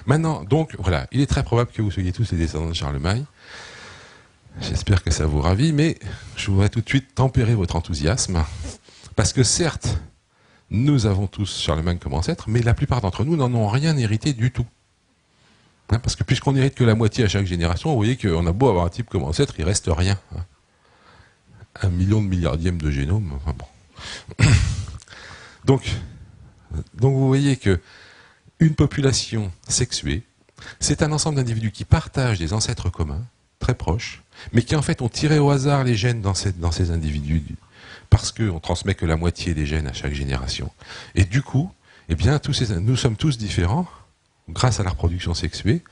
maintenant, donc, voilà, il est très probable que vous soyez tous les descendants de Charlemagne. J'espère que ça vous ravit, mais je voudrais tout de suite tempérer votre enthousiasme. Parce que certes, nous avons tous Charlemagne comme ancêtre, mais la plupart d'entre nous n'en ont rien hérité du tout. Parce que puisqu'on n'hérite que la moitié à chaque génération, vous voyez qu'on a beau avoir un type comme ancêtre, il reste rien. 1 million de milliardième de génome, enfin bon. Donc vous voyez que une population sexuée, c'est un ensemble d'individus qui partagent des ancêtres communs, très proches, mais qui en fait ont tiré au hasard les gènes dans ces individus, parce qu'on ne transmet que la moitié des gènes à chaque génération. Et du coup, eh bien, nous sommes tous différents, grâce à la reproduction sexuée,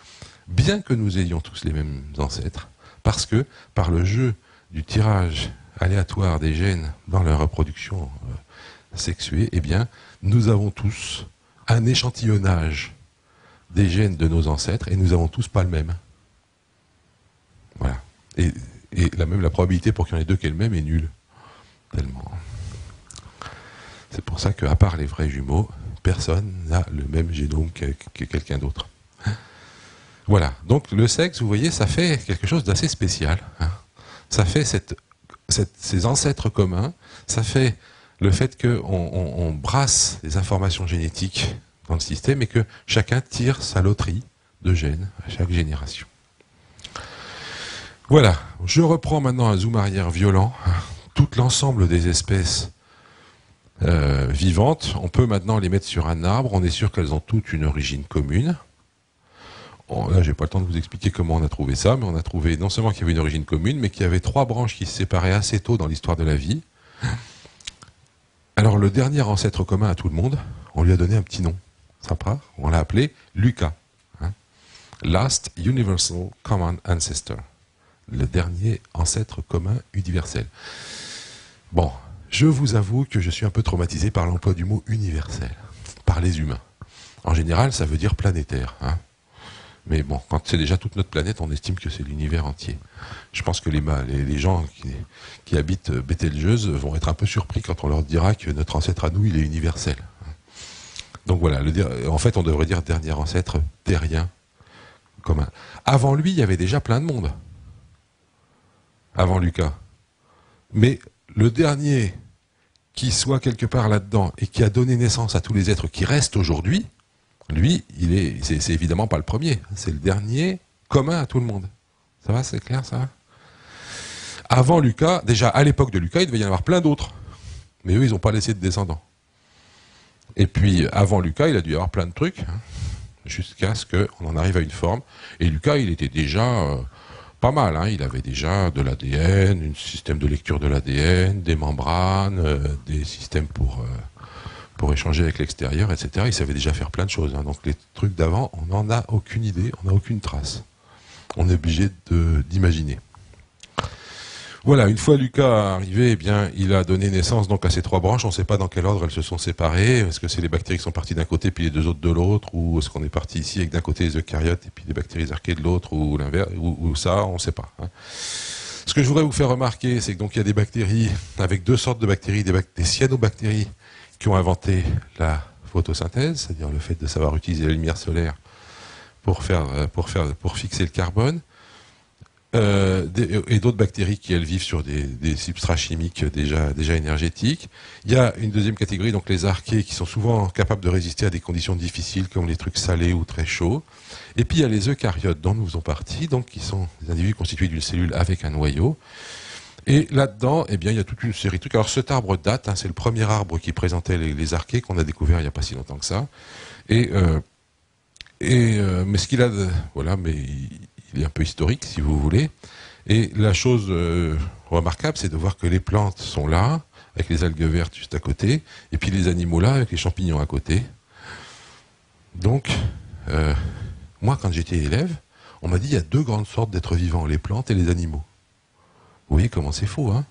bien que nous ayons tous les mêmes ancêtres, parce que par le jeu du tirage aléatoire des gènes dans leur reproduction sexuée, eh bien, nous avons tous un échantillonnage des gènes de nos ancêtres et nous n'avons tous pas le même. Voilà. Et la probabilité pour qu'il y en ait deux qui aient le même est nulle. Tellement. C'est pour ça qu'à part les vrais jumeaux, personne n'a le même génome que quelqu'un d'autre. Voilà. Donc le sexe, vous voyez, ça fait quelque chose d'assez spécial. Hein. Ça fait ces ancêtres communs, ça fait le fait qu'on brasse les informations génétiques dans le système et que chacun tire sa loterie de gènes à chaque génération. Voilà, je reprends maintenant un zoom arrière violent. Tout l'ensemble des espèces vivantes, on peut maintenant les mettre sur un arbre, on est sûr qu'elles ont toutes une origine commune. Bon, là, j'ai pas le temps de vous expliquer comment on a trouvé ça, mais on a trouvé non seulement qu'il y avait une origine commune, mais qu'il y avait 3 branches qui se séparaient assez tôt dans l'histoire de la vie. Alors le dernier ancêtre commun à tout le monde, on lui a donné un petit nom sympa, on l'a appelé Lucas. Hein. Last Universal Common Ancestor. Le dernier ancêtre commun universel. Bon, je vous avoue que je suis un peu traumatisé par l'emploi du mot universel, par les humains. En général, ça veut dire planétaire. Hein. Mais bon, quand c'est déjà toute notre planète, on estime que c'est l'univers entier. Je pense que les gens qui habitent Bételgeuse vont être un peu surpris quand on leur dira que notre ancêtre à nous, il est universel. Donc voilà, en fait, on devrait dire dernier ancêtre terrien commun. Avant lui, il y avait déjà plein de monde. Avant Lucas. Mais le dernier qui soit quelque part là-dedans et qui a donné naissance à tous les êtres qui restent aujourd'hui, lui, c'est évidemment pas le premier. C'est le dernier commun à tout le monde. Ça va, c'est clair, ça va? Avant Lucas, déjà à l'époque de Lucas, il devait y en avoir plein d'autres. Mais eux, ils n'ont pas laissé de descendants. Et puis, avant Lucas, il a dû y avoir plein de trucs, hein, jusqu'à ce qu'on en arrive à une forme. Et Lucas, il était déjà pas mal. Hein, il avait déjà de l'ADN, un système de lecture de l'ADN, des membranes, des systèmes pour échanger avec l'extérieur, etc. Il savait déjà faire plein de choses. Hein. Donc les trucs d'avant, on n'en a aucune idée, on n'a aucune trace. On est obligé d'imaginer. Voilà, une fois Lucas arrivé, eh bien, il a donné naissance donc à ces 3 branches. On ne sait pas dans quel ordre elles se sont séparées. Est-ce que c'est les bactéries qui sont parties d'un côté puis les 2 autres de l'autre, ou est-ce qu'on est parti ici avec d'un côté les eucaryotes et puis les bactéries archées de l'autre, ou l'inverse, ou ça, on ne sait pas. Hein. Ce que je voudrais vous faire remarquer, c'est que donc il y a des bactéries avec 2 sortes de bactéries, des cyanobactéries qui ont inventé la photosynthèse, c'est-à-dire le fait de savoir utiliser la lumière solaire pour fixer le carbone. Et d'autres bactéries qui, elles, vivent sur des substrats chimiques déjà énergétiques. Il y a une deuxième catégorie, donc les archées, qui sont souvent capables de résister à des conditions difficiles, comme les trucs salés ou très chauds. Et puis il y a les eucaryotes, dont nous faisons partie, donc qui sont des individus constitués d'une cellule avec un noyau. Et là-dedans, eh bien, il y a toute une série de trucs. Alors cet arbre date, hein, c'est le premier arbre qui présentait les archées qu'on a découvert il n'y a pas si longtemps que ça. Mais ce qu'il a, voilà, mais il est un peu historique, si vous voulez. Et la chose remarquable, c'est de voir que les plantes sont là, avec les algues vertes juste à côté, et puis les animaux là, avec les champignons à côté. Donc, moi, quand j'étais élève, on m'a dit il y a 2 grandes sortes d'êtres vivants, les plantes et les animaux. Vous voyez comment c'est faux, hein?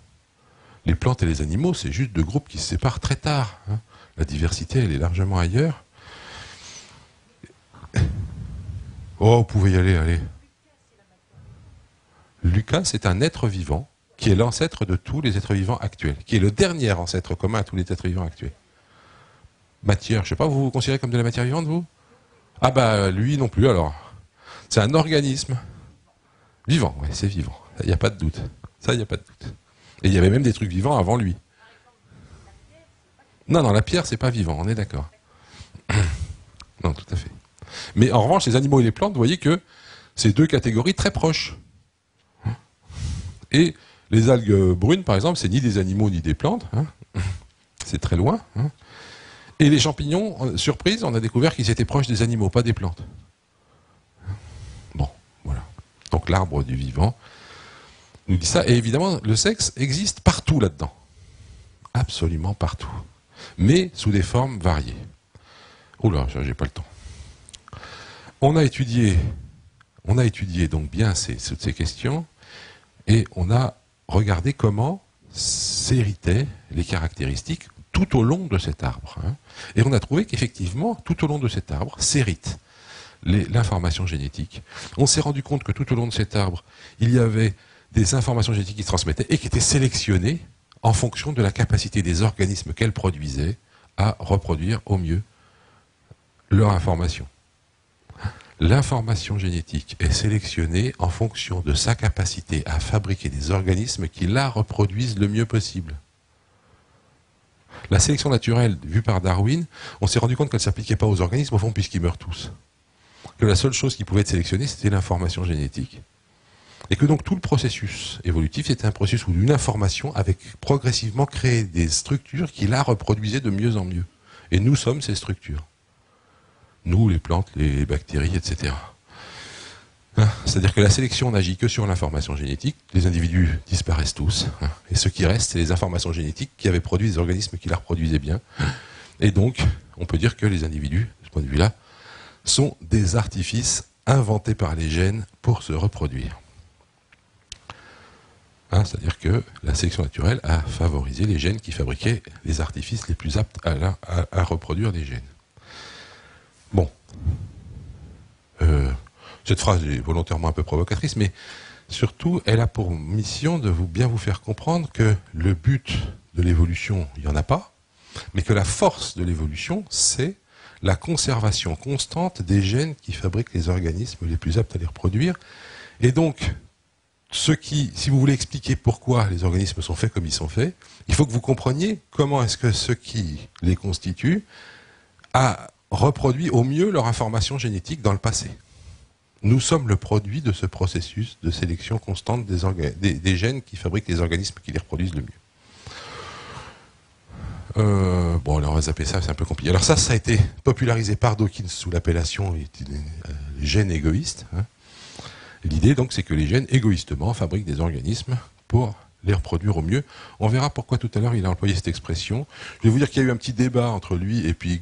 Les plantes et les animaux, c'est juste 2 groupes qui se séparent très tard. Hein. La diversité, elle est largement ailleurs. Oh, vous pouvez y aller, allez. Lucas, c'est un être vivant qui est l'ancêtre de tous les êtres vivants actuels, qui est le dernier ancêtre commun à tous les êtres vivants actuels. Matière, je sais pas, vous vous considérez comme de la matière vivante, vous? Ah bah, lui non plus, alors. C'est un organisme vivant, ouais, c'est vivant. Il n'y a pas de doute. Ça, il n'y a pas de doute. Et il y avait même des trucs vivants avant lui. Non, la pierre, c'est pas vivant, on est d'accord. Non, tout à fait. Mais en revanche, les animaux et les plantes, vous voyez que c'est 2 catégories très proches. Et les algues brunes, par exemple, c'est ni des animaux ni des plantes. Hein. C'est très loin. Hein. Et les champignons, surprise, on a découvert qu'ils étaient proches des animaux, pas des plantes. Bon, voilà. Donc l'arbre du vivant nous dit ça. Et évidemment, le sexe existe partout là-dedans. Absolument partout. Mais sous des formes variées. Oula, j'ai pas le temps. On a étudié On a étudié donc bien toutes ces questions et on a regardé comment s'héritaient les caractéristiques tout au long de cet arbre. Et on a trouvé qu'effectivement, tout au long de cet arbre, s'hérite l'information génétique. On s'est rendu compte que tout au long de cet arbre, il y avait des informations génétiques qui se transmettaient et qui étaient sélectionnées en fonction de la capacité des organismes qu'elles produisaient à reproduire au mieux leur information. L'information génétique est sélectionnée en fonction de sa capacité à fabriquer des organismes qui la reproduisent le mieux possible. La sélection naturelle vue par Darwin, on s'est rendu compte qu'elle ne s'appliquait pas aux organismes, au fond, puisqu'ils meurent tous. Que la seule chose qui pouvait être sélectionnée, c'était l'information génétique. Et que donc tout le processus évolutif, c'était un processus où une information avait progressivement créé des structures qui la reproduisaient de mieux en mieux. Et nous sommes ces structures. Nous, les plantes, les bactéries, etc. C'est-à-dire que la sélection n'agit que sur l'information génétique, les individus disparaissent tous, et ce qui reste, c'est les informations génétiques qui avaient produit des organismes qui la reproduisaient bien. Et donc, on peut dire que les individus, de ce point de vue-là, sont des artifices inventés par les gènes pour se reproduire. C'est-à-dire que la sélection naturelle a favorisé les gènes qui fabriquaient les artifices les plus aptes à reproduire les gènes. Bon. Cette phrase est volontairement un peu provocatrice, mais surtout, elle a pour mission de bien vous faire comprendre que le but de l'évolution, il n'y en a pas, mais que la force de l'évolution, c'est la conservation constante des gènes qui fabriquent les organismes les plus aptes à les reproduire. Et donc, si vous voulez expliquer pourquoi les organismes sont faits comme ils sont faits, il faut que vous compreniez comment est-ce que ce qui les constitue a reproduit au mieux leur information génétique dans le passé. Nous sommes le produit de ce processus de sélection constante des gènes qui fabriquent les organismes qui les reproduisent le mieux. Bon, alors on va zapper ça, c'est un peu compliqué. Alors ça a été popularisé par Dawkins sous l'appellation gènes égoïstes. L'idée, donc, c'est que les gènes, égoïstement, fabriquent des organismes pour les reproduire au mieux. On verra pourquoi tout à l'heure il a employé cette expression. Je vais vous dire qu'il y a eu un petit débat entre lui et puis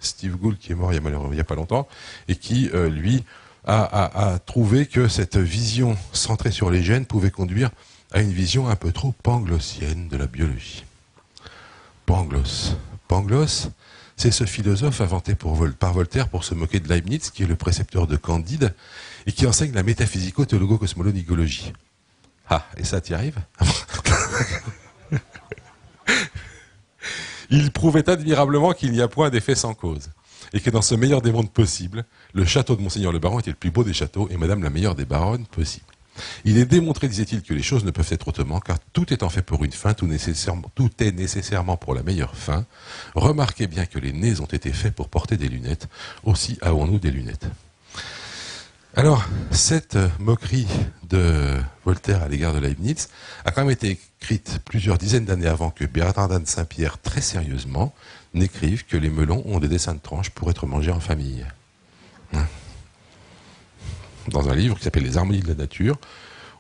Steve Gould, qui est mort il n'y a pas longtemps, et qui, lui, a trouvé que cette vision centrée sur les gènes pouvait conduire à une vision un peu trop panglossienne de la biologie. Pangloss, c'est ce philosophe inventé par Voltaire pour se moquer de Leibniz, qui est le précepteur de Candide, et qui enseigne la métaphysico-théologo-cosmologologie. Ah, et ça t'y arrive? Il prouvait admirablement qu'il n'y a point d'effet sans cause, et que dans ce meilleur des mondes possibles, le château de Monseigneur le Baron était le plus beau des châteaux, et Madame la meilleure des baronnes possible. Il est démontré, disait-il, que les choses ne peuvent être autrement, car tout étant fait pour une fin, tout est nécessairement pour la meilleure fin. Remarquez bien que les nez ont été faits pour porter des lunettes, aussi avons-nous des lunettes. Alors, cette moquerie de Voltaire à l'égard de Leibniz a quand même été écrite plusieurs dizaines d'années avant que Bernardin de Saint-Pierre, très sérieusement, n'écrive que les melons ont des dessins de tranches pour être mangés en famille. Dans un livre qui s'appelle Les harmonies de la nature,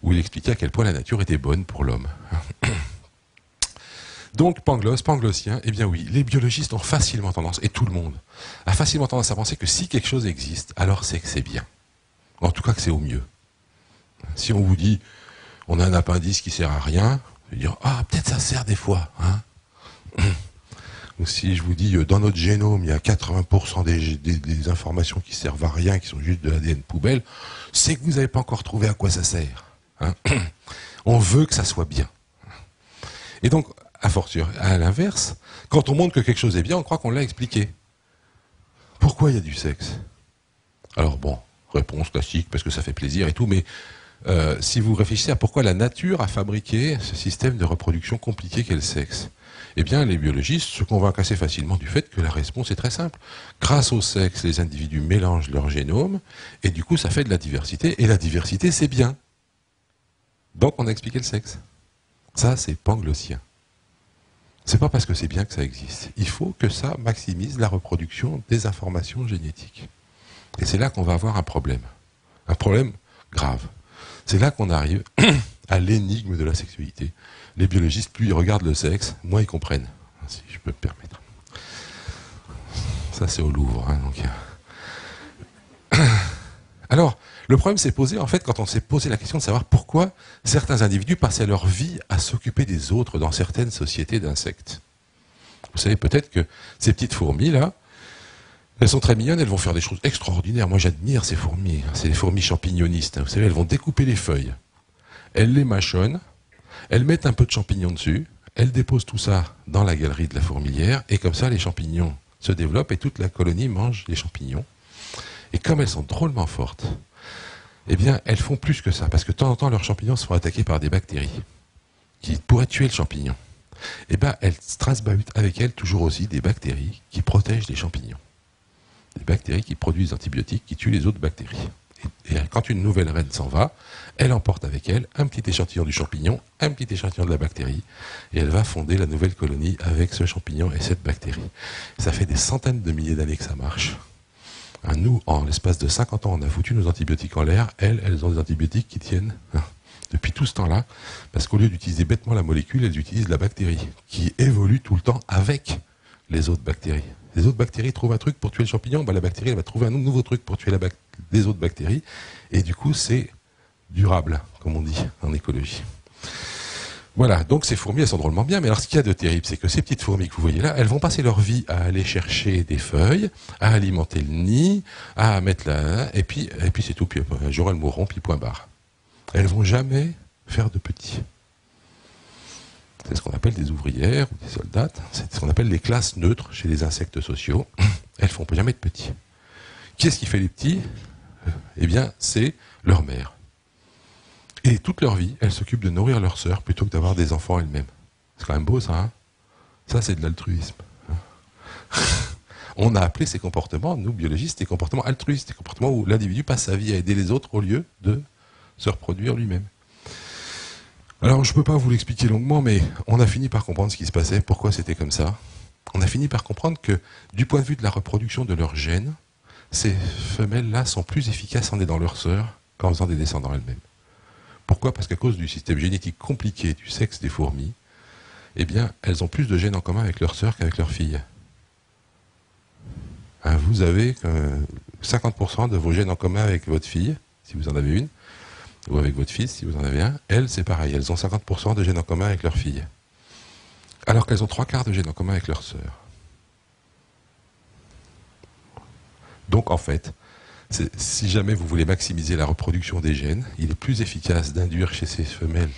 où il expliquait à quel point la nature était bonne pour l'homme. Donc, panglossien, eh bien oui, les biologistes ont facilement tendance, et tout le monde, a facilement tendance à penser que si quelque chose existe, alors c'est que c'est bien. En tout cas que c'est au mieux. Si on vous dit, on a un appendice qui sert à rien, vous allez dire, ah, peut-être ça sert des fois. Ou si je vous dis, dans notre génome, il y a 80% des informations qui servent à rien, qui sont juste de l'ADN poubelle, c'est que vous n'avez pas encore trouvé à quoi ça sert. On veut que ça soit bien. Et donc, à l'inverse, quand on montre que quelque chose est bien, on croit qu'on l'a expliqué. Pourquoi il y a du sexe? Alors bon, réponse classique, parce que ça fait plaisir et tout, mais si vous réfléchissez à pourquoi la nature a fabriqué ce système de reproduction compliqué qu'est le sexe, eh bien les biologistes se convainquent assez facilement du fait que la réponse est très simple. Grâce au sexe, les individus mélangent leur génome, et du coup ça fait de la diversité, et la diversité c'est bien. Donc on a expliqué le sexe. Ça c'est panglossien. C'est pas parce que c'est bien que ça existe. Il faut que ça maximise la reproduction des informations génétiques. Et c'est là qu'on va avoir un problème grave. C'est là qu'on arrive à l'énigme de la sexualité. Les biologistes, plus ils regardent le sexe, moins ils comprennent, si je peux me permettre. Ça c'est au Louvre. Donc. Alors, le problème s'est posé, en fait, quand on s'est posé la question de savoir pourquoi certains individus passaient leur vie à s'occuper des autres dans certaines sociétés d'insectes. Vous savez peut-être que ces petites fourmis-là, elles sont très mignonnes, elles vont faire des choses extraordinaires. Moi, j'admire ces fourmis. C'est les fourmis champignonistes. Vous savez, elles vont découper les feuilles. Elles les mâchonnent, elles mettent un peu de champignons dessus, elles déposent tout ça dans la galerie de la fourmilière, et comme ça, les champignons se développent et toute la colonie mange les champignons. Et comme elles sont drôlement fortes, eh bien, elles font plus que ça, parce que de temps en temps, leurs champignons se font attaquer par des bactéries qui pourraient tuer le champignon. Eh bien, elles transbahutent avec elles toujours aussi des bactéries qui protègent les champignons. Des bactéries qui produisent des antibiotiques qui tuent les autres bactéries. Et quand une nouvelle reine s'en va, elle emporte avec elle un petit échantillon du champignon, un petit échantillon de la bactérie, et elle va fonder la nouvelle colonie avec ce champignon et cette bactérie. Ça fait des centaines de milliers d'années que ça marche. Nous, en l'espace de 50 ans, on a foutu nos antibiotiques en l'air. Elles ont des antibiotiques qui tiennent depuis tout ce temps-là, parce qu'au lieu d'utiliser bêtement la molécule, elles utilisent la bactérie, qui évolue tout le temps avec les autres bactéries. Les autres bactéries trouvent un truc pour tuer le champignon, la bactérie elle va trouver un nouveau truc pour tuer les autres bactéries, et du coup c'est durable, comme on dit en écologie. Voilà, donc ces fourmis, elles sont drôlement bien, mais alors ce qu'il y a de terrible, c'est que ces petites fourmis que vous voyez là, elles vont passer leur vie à aller chercher des feuilles, à alimenter le nid, à mettre et puis c'est tout, puis un jour elles mourront, puis point barre. Elles vont jamais faire de petits. C'est ce qu'on appelle des ouvrières ou des soldates. C'est ce qu'on appelle les classes neutres chez les insectes sociaux. Elles ne font jamais de petits. Qui est-ce qui fait les petits? Eh bien, c'est leur mère. Et toute leur vie, elles s'occupent de nourrir leurs sœurs plutôt que d'avoir des enfants elles-mêmes. C'est quand même beau, ça, hein? Ça, c'est de l'altruisme. On a appelé ces comportements, nous, biologistes, des comportements altruistes, des comportements où l'individu passe sa vie à aider les autres au lieu de se reproduire lui-même. Alors, je ne peux pas vous l'expliquer longuement, mais on a fini par comprendre ce qui se passait, pourquoi c'était comme ça. On a fini par comprendre que, du point de vue de la reproduction de leurs gènes, ces femelles-là sont plus efficaces en aidant leurs sœurs qu'en faisant des descendants elles-mêmes. Pourquoi? Parce qu'à cause du système génétique compliqué du sexe des fourmis, eh bien, elles ont plus de gènes en commun avec leurs sœurs qu'avec leurs filles. Vous avez 50% de vos gènes en commun avec votre fille, si vous en avez une, ou avec votre fils, si vous en avez un. Elles, c'est pareil, elles ont 50% de gènes en commun avec leur fille. Alors qu'elles ont 3/4 de gènes en commun avec leur sœur. Donc, en fait, si jamais vous voulez maximiser la reproduction des gènes, il est plus efficace d'induire chez ces femelles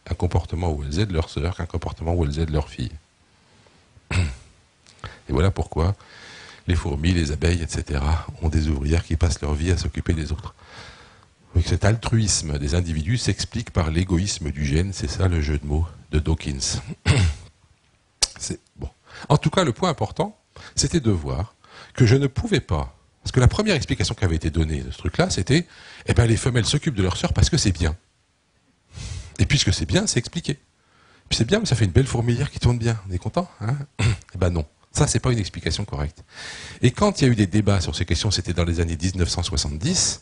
un comportement où elles aident leur sœur qu'un comportement où elles aident leur fille. Et voilà pourquoi les fourmis, les abeilles, etc. ont des ouvrières qui passent leur vie à s'occuper des autres. Donc cet altruisme des individus s'explique par l'égoïsme du gène, c'est ça le jeu de mots de Dawkins. Bon. En tout cas, le point important, c'était de voir que je ne pouvais pas, parce que la première explication qui avait été donnée de ce truc-là, c'était, eh ben les femelles s'occupent de leurs sœurs parce que c'est bien. Et puisque c'est bien, c'est expliqué. Puis c'est bien, mais ça fait une belle fourmilière qui tourne bien. On est content, hein? Eh ben non. Ça, c'est pas une explication correcte. Et quand il y a eu des débats sur ces questions, c'était dans les années 1970,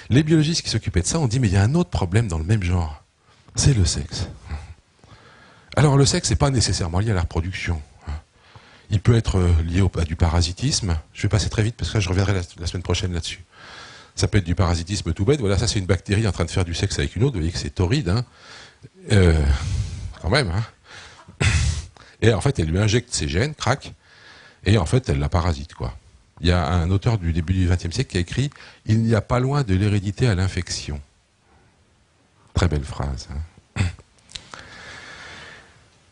les biologistes qui s'occupaient de ça ont dit, mais il y a un autre problème dans le même genre. C'est le sexe. Alors le sexe n'est pas nécessairement lié à la reproduction. Il peut être lié à du parasitisme. Je vais passer très vite parce que je reviendrai la semaine prochaine là-dessus. Ça peut être du parasitisme tout bête. Voilà, ça c'est une bactérie en train de faire du sexe avec une autre. Vous voyez que c'est torride, hein. Quand même, hein. Et en fait, elle lui injecte ses gènes, crac, et en fait, elle la parasite, quoi. Il y a un auteur du début du XXe siècle qui a écrit « Il n'y a pas loin de l'hérédité à l'infection ». Très belle phrase, hein.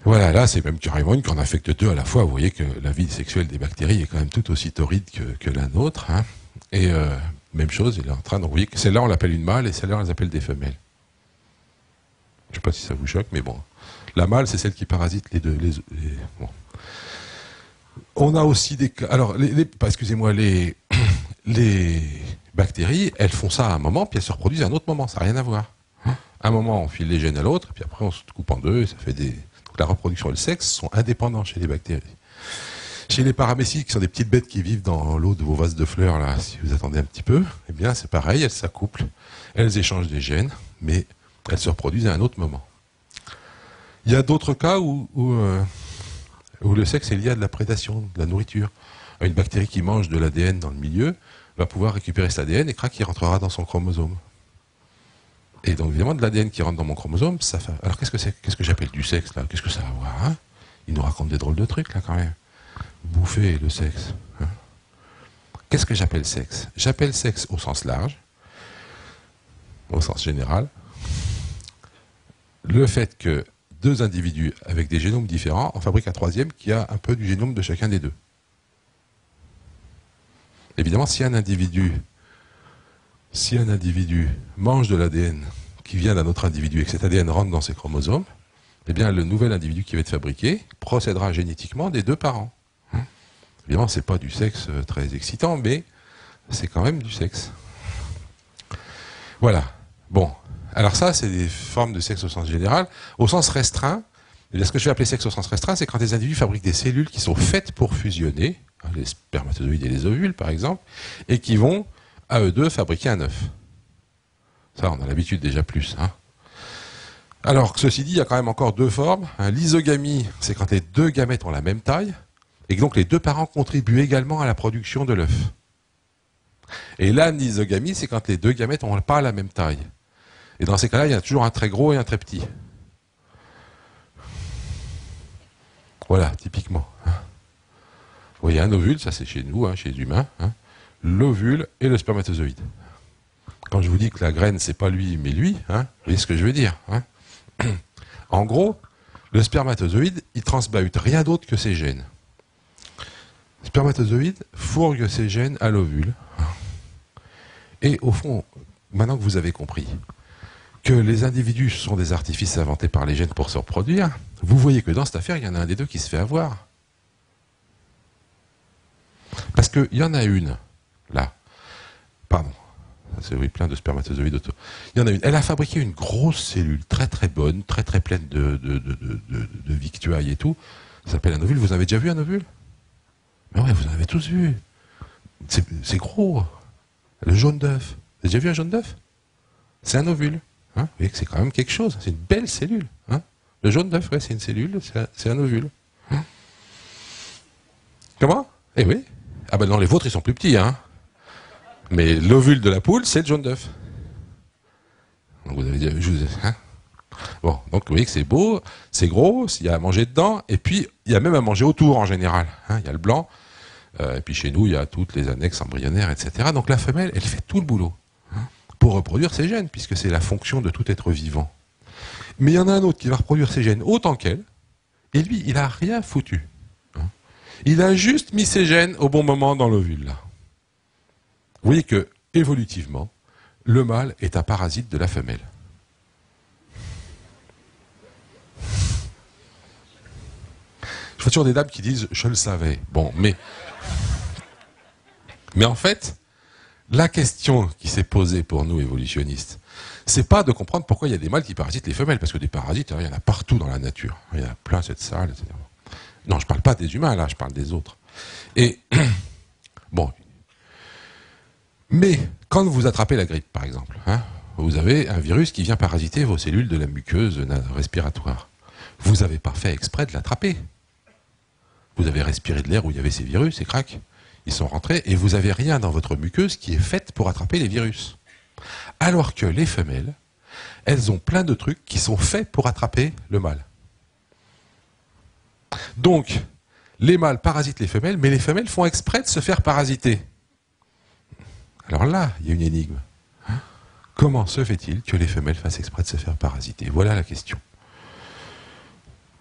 Voilà, là, c'est même carrément une qui en infecte deux à la fois. Vous voyez que la vie sexuelle des bactéries est quand même tout aussi torride que la nôtre, hein. Et même chose, il est en train de... Vous voyez que celle-là, on l'appelle une mâle, et celle-là, on les appelle des femelles. Je ne sais pas si ça vous choque, mais bon. La mâle, c'est celle qui parasite les deux. Bon. On a aussi des cas... Alors, excusez-moi, les bactéries, elles font ça à un moment, puis elles se reproduisent à un autre moment. Ça n'a rien à voir. À un moment, on file les gènes à l'autre, puis après, on se coupe en deux, et ça fait des... Donc, la reproduction et le sexe sont indépendants chez les bactéries. Chez les paramécies, qui sont des petites bêtes qui vivent dans l'eau de vos vases de fleurs, là, si vous attendez un petit peu, eh bien, c'est pareil, elles s'accouplent, elles échangent des gènes, mais elles se reproduisent à un autre moment. Il y a d'autres cas où le sexe est lié à de la prédation, de la nourriture. Une bactérie qui mange de l'ADN dans le milieu va pouvoir récupérer cet ADN et crac, il rentrera dans son chromosome. Et donc évidemment, de l'ADN qui rentre dans mon chromosome, ça fait... Alors qu'est-ce que c'est? Qu'est-ce que j'appelle du sexe là? Qu'est-ce que ça va avoir, hein? Il nous raconte des drôles de trucs là quand même. Bouffer le sexe. Hein? Qu'est-ce que j'appelle sexe? J'appelle sexe au sens large, au sens général, le fait que deux individus avec des génomes différents en fabriquent un troisième qui a un peu du génome de chacun des deux. Évidemment, si un individu mange de l'ADN qui vient d'un autre individu et que cet ADN rentre dans ses chromosomes, eh bien, le nouvel individu qui va être fabriqué procédera génétiquement des deux parents. Évidemment, ce n'est pas du sexe très excitant, mais c'est quand même du sexe. Voilà. Bon. Alors ça, c'est des formes de sexe au sens général. Au sens restreint, ce que je vais appeler sexe au sens restreint, c'est quand des individus fabriquent des cellules qui sont faites pour fusionner, les spermatozoïdes et les ovules par exemple, et qui vont, à eux deux, fabriquer un œuf. Ça, on a l'habitude déjà plus. Hein. Alors, ceci dit, il y a quand même encore deux formes. L'isogamie, c'est quand les deux gamètes ont la même taille, et que donc les deux parents contribuent également à la production de l'œuf. Et l'anisogamie, c'est quand les deux gamètes n'ont pas la même taille. Et dans ces cas-là, il y a toujours un très gros et un très petit. Voilà, typiquement. Vous voyez, un ovule, ça c'est chez nous, hein, chez les humains, hein, l'ovule et le spermatozoïde. Quand je vous dis que la graine, c'est pas lui, mais lui, hein, vous voyez ce que je veux dire. Hein. En gros, le spermatozoïde, il transbahute rien d'autre que ses gènes. Le spermatozoïde fourgue ses gènes à l'ovule. Et au fond, maintenant que vous avez compris que les individus sont des artifices inventés par les gènes pour se reproduire, vous voyez que dans cette affaire, il y en a un des deux qui se fait avoir. Parce qu'il y en a une, là. Pardon. C'est oui, plein de spermatozoïdes autour. Il y en a une. Elle a fabriqué une grosse cellule, très très bonne, très très pleine de victuailles et tout. Ça s'appelle un ovule. Vous avez déjà vu un ovule? Mais ouais, vous en avez tous vu. C'est gros. Le jaune d'œuf. Vous avez déjà vu un jaune d'œuf? C'est un ovule. Hein, vous voyez que c'est quand même quelque chose. C'est une belle cellule. Hein. Le jaune d'œuf, ouais, c'est une cellule, c'est un ovule. Hein. Comment? Eh oui. Ah ben non, les vôtres, ils sont plus petits. Hein. Mais l'ovule de la poule, c'est le jaune d'œuf. Donc vous avez dit, hein. Bon, donc vous voyez que c'est beau, c'est gros, il y a à manger dedans, et puis il y a même à manger autour en général. Hein. Il y a le blanc, et puis chez nous, il y a toutes les annexes embryonnaires, etc. Donc la femelle, elle fait tout le boulot hein, pour reproduire ses gènes, puisque c'est la fonction de tout être vivant. Mais il y en a un autre qui va reproduire ses gènes autant qu'elle, et lui, il n'a rien foutu. Hein. Il a juste mis ses gènes au bon moment dans l'ovule, là. Vous voyez que, évolutivement, le mâle est un parasite de la femelle. Je vois toujours des dames qui disent « je le savais ». Bon, mais en fait, la question qui s'est posée pour nous évolutionnistes, c'est pas de comprendre pourquoi il y a des mâles qui parasitent les femelles, parce que des parasites, hein, il y en a partout dans la nature. Il y en a plein cette salle, etc. Non, je parle pas des humains, là, je parle des autres. Et, bon... Mais, quand vous attrapez la grippe, par exemple, hein, vous avez un virus qui vient parasiter vos cellules de la muqueuse respiratoire. Vous n'avez pas fait exprès de l'attraper. Vous avez respiré de l'air où il y avait ces virus, et crac, ils sont rentrés, et vous n'avez rien dans votre muqueuse qui est faite pour attraper les virus. Alors que les femelles, elles ont plein de trucs qui sont faits pour attraper le mâle. Donc, les mâles parasitent les femelles, mais les femelles font exprès de se faire parasiter. Alors là, il y a une énigme. Hein? Comment se fait-il que les femelles fassent exprès de se faire parasiter? Voilà la question.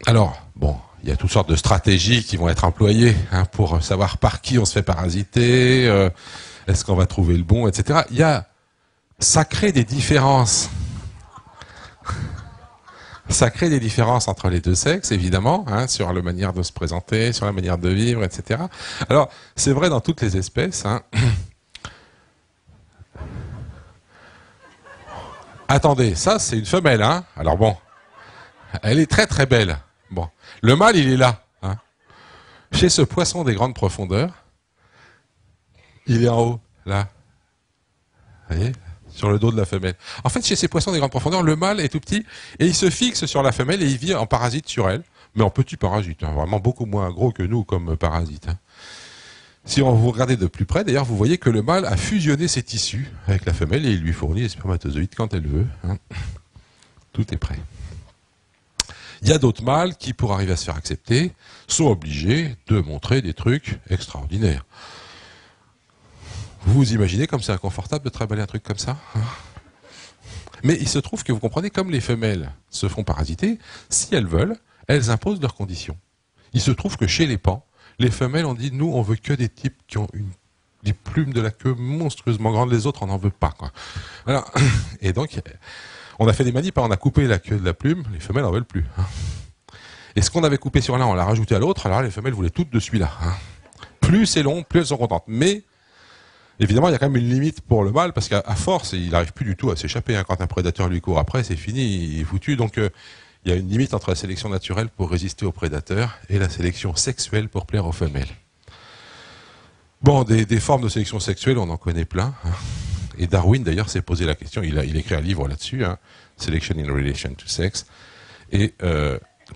Alors, bon, il y a toutes sortes de stratégies qui vont être employées hein, pour savoir par qui on se fait parasiter, est-ce qu'on va trouver le bon, etc. Ça crée des différences. Ça crée des différences entre les deux sexes, évidemment, hein, sur la manière de se présenter, sur la manière de vivre, etc. Alors, c'est vrai dans toutes les espèces. Hein. Attendez, ça c'est une femelle, hein. Alors bon, elle est très très belle. Bon, le mâle il est là. Hein. Chez ce poisson des grandes profondeurs, il est en haut, là. Vous voyez, sur le dos de la femelle. En fait, chez ces poissons des grandes profondeurs, le mâle est tout petit et il se fixe sur la femelle et il vit en parasite sur elle, mais en petit parasite, hein, vraiment beaucoup moins gros que nous comme parasite. Hein. Si vous regardez de plus près, d'ailleurs, vous voyez que le mâle a fusionné ses tissus avec la femelle et il lui fournit les spermatozoïdes quand elle veut. Hein. Tout est prêt. Il y a d'autres mâles qui, pour arriver à se faire accepter, sont obligés de montrer des trucs extraordinaires. Vous vous imaginez comme c'est inconfortable de trimballer un truc comme ça, hein? Mais il se trouve que vous comprenez, comme les femelles se font parasiter, si elles veulent, elles imposent leurs conditions. Il se trouve que chez les pans, les femelles ont dit, nous, on veut que des types qui ont des plumes de la queue monstrueusement grandes, les autres, on n'en veut pas, quoi. Voilà. Et donc, on a fait des manips, on a coupé la queue de la plume, les femelles n'en veulent plus. Hein. Et ce qu'on avait coupé sur l'un, on l'a rajouté à l'autre, alors les femelles voulaient toutes de celui-là. Hein. Plus c'est long, plus elles sont contentes. Mais, évidemment, il y a quand même une limite pour le mâle, parce qu'à force, il n'arrive plus du tout à s'échapper. Hein. Quand un prédateur lui court après, c'est fini, il est foutu. Donc, il y a une limite entre la sélection naturelle pour résister aux prédateurs et la sélection sexuelle pour plaire aux femelles. Bon, des formes de sélection sexuelle, on en connaît plein. Hein. Et Darwin, d'ailleurs, s'est posé la question. Il écrit un livre là-dessus, hein, Selection in Relation to Sex. Et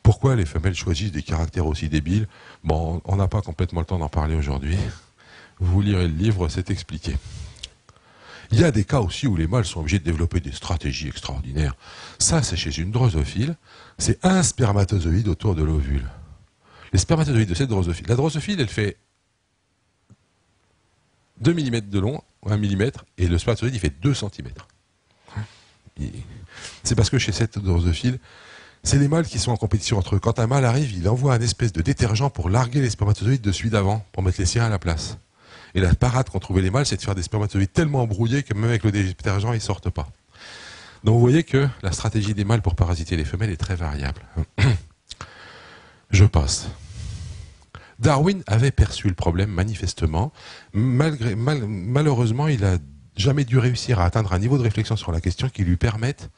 pourquoi les femelles choisissent des caractères aussi débiles? Bon, on n'a pas complètement le temps d'en parler aujourd'hui. Vous lirez le livre, c'est expliqué. Il y a des cas aussi où les mâles sont obligés de développer des stratégies extraordinaires. Ça, c'est chez une drosophile. C'est un spermatozoïde autour de l'ovule. Les spermatozoïdes de cette drosophile. La drosophile, elle fait 2 mm de long, 1 mm, et le spermatozoïde, il fait 2 cm. C'est parce que chez cette drosophile, c'est les mâles qui sont en compétition entre eux. Quand un mâle arrive, il envoie un espèce de détergent pour larguer les spermatozoïdes de celui d'avant, pour mettre les siens à la place. Et la parade qu'ont trouvé les mâles, c'est de faire des spermatozoïdes tellement embrouillés que même avec le détergent, ils ne sortent pas. Donc vous voyez que la stratégie des mâles pour parasiter les femelles est très variable. Je passe. Darwin avait perçu le problème manifestement. Malheureusement, il n'a jamais dû réussir à atteindre un niveau de réflexion sur la question qui lui permette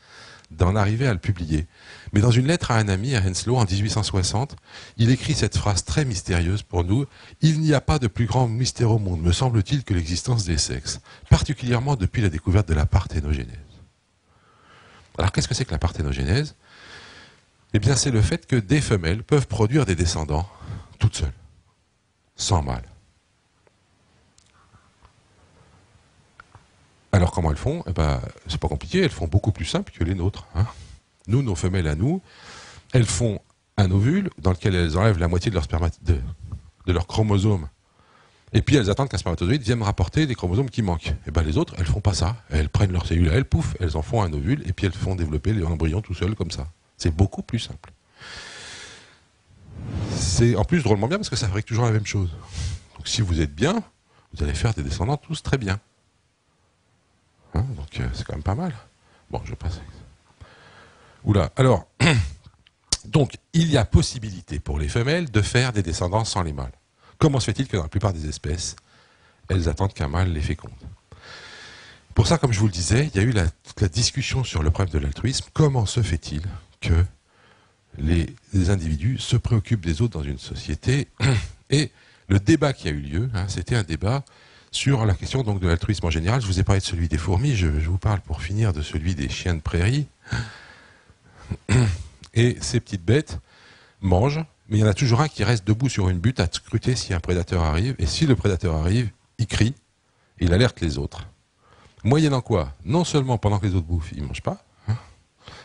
d'en arriver à le publier. Mais dans une lettre à un ami, à Henslow, en 1860, il écrit cette phrase très mystérieuse pour nous. « Il n'y a pas de plus grand mystère au monde, me semble-t-il, que l'existence des sexes, particulièrement depuis la découverte de la parthénogenèse. » Alors qu'est-ce que c'est que la parthénogenèse? Eh bien, c'est le fait que des femelles peuvent produire des descendants toutes seules, sans mâle. Alors comment elles font? Eh ben, c'est pas compliqué, elles font beaucoup plus simple que les nôtres. Hein. Nous, nos femelles à nous, elles font un ovule dans lequel elles enlèvent la moitié de leur chromosome. Et puis elles attendent qu'un spermatozoïde vienne rapporter des chromosomes qui manquent. Et ben les autres, elles font pas ça. Elles prennent leurs cellules, elles pouf, elles en font un ovule et puis elles font développer les embryons tout seuls comme ça. C'est beaucoup plus simple. C'est en plus drôlement bien parce que ça fabrique toujours la même chose. Donc si vous êtes bien, vous allez faire des descendants tous très bien. Hein, donc c'est quand même pas mal. Bon, je passe. Oula, alors, donc il y a possibilité pour les femelles de faire des descendants sans les mâles. Comment se fait-il que dans la plupart des espèces, elles attendent qu'un mâle les féconde? Pour ça, comme je vous le disais, il y a eu toute la discussion sur le problème de l'altruisme. Comment se fait-il que les individus se préoccupent des autres dans une société? Et le débat qui a eu lieu, hein, c'était un débat sur la question donc, de l'altruisme en général. Je vous ai parlé de celui des fourmis, je vous parle pour finir de celui des chiens de prairie. Et ces petites bêtes mangent, mais il y en a toujours un qui reste debout sur une butte à scruter si un prédateur arrive. Et si le prédateur arrive, il crie, et il alerte les autres. Moyennant quoi? Non seulement pendant que les autres bouffent, ils ne mangent pas, hein,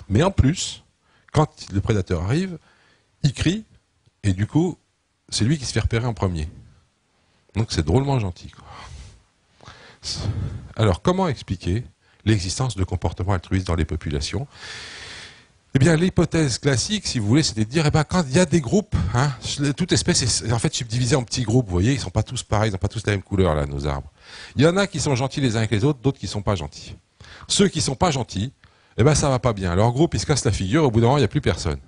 mais en plus, quand le prédateur arrive, il crie, et du coup, c'est lui qui se fait repérer en premier. Donc c'est drôlement gentil, quoi. Alors, comment expliquer l'existence de comportements altruistes dans les populations? Eh bien, l'hypothèse classique, si vous voulez, c'était de dire, eh ben, quand il y a des groupes, hein, toute espèce est en fait subdivisée en petits groupes, vous voyez, ils ne sont pas tous pareils, ils n'ont pas tous la même couleur, là, nos arbres. Il y en a qui sont gentils les uns avec les autres, d'autres qui ne sont pas gentils. Ceux qui ne sont pas gentils, eh ben, ça va pas bien. Leur groupe, ils se cassent la figure, au bout d'un moment, il n'y a plus personne.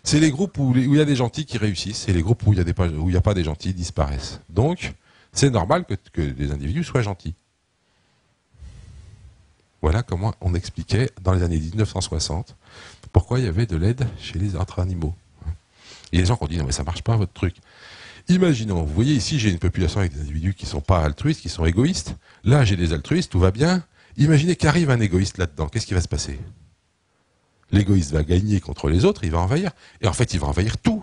C'est les groupes où il y a des gentils qui réussissent, et les groupes où il n'y a pas des gentils disparaissent. Donc, c'est normal que les individus soient gentils. Voilà comment on expliquait dans les années 1960 pourquoi il y avait de l'aide chez les autres animaux. Et les gens qui ont dit non mais ça marche pas votre truc. Imaginons, vous voyez ici j'ai une population avec des individus qui ne sont pas altruistes, qui sont égoïstes. Là j'ai des altruistes, tout va bien. Imaginez qu'arrive un égoïste là-dedans, qu'est-ce qui va se passer? L'égoïste va gagner contre les autres, il va envahir. Et en fait il va envahir tout.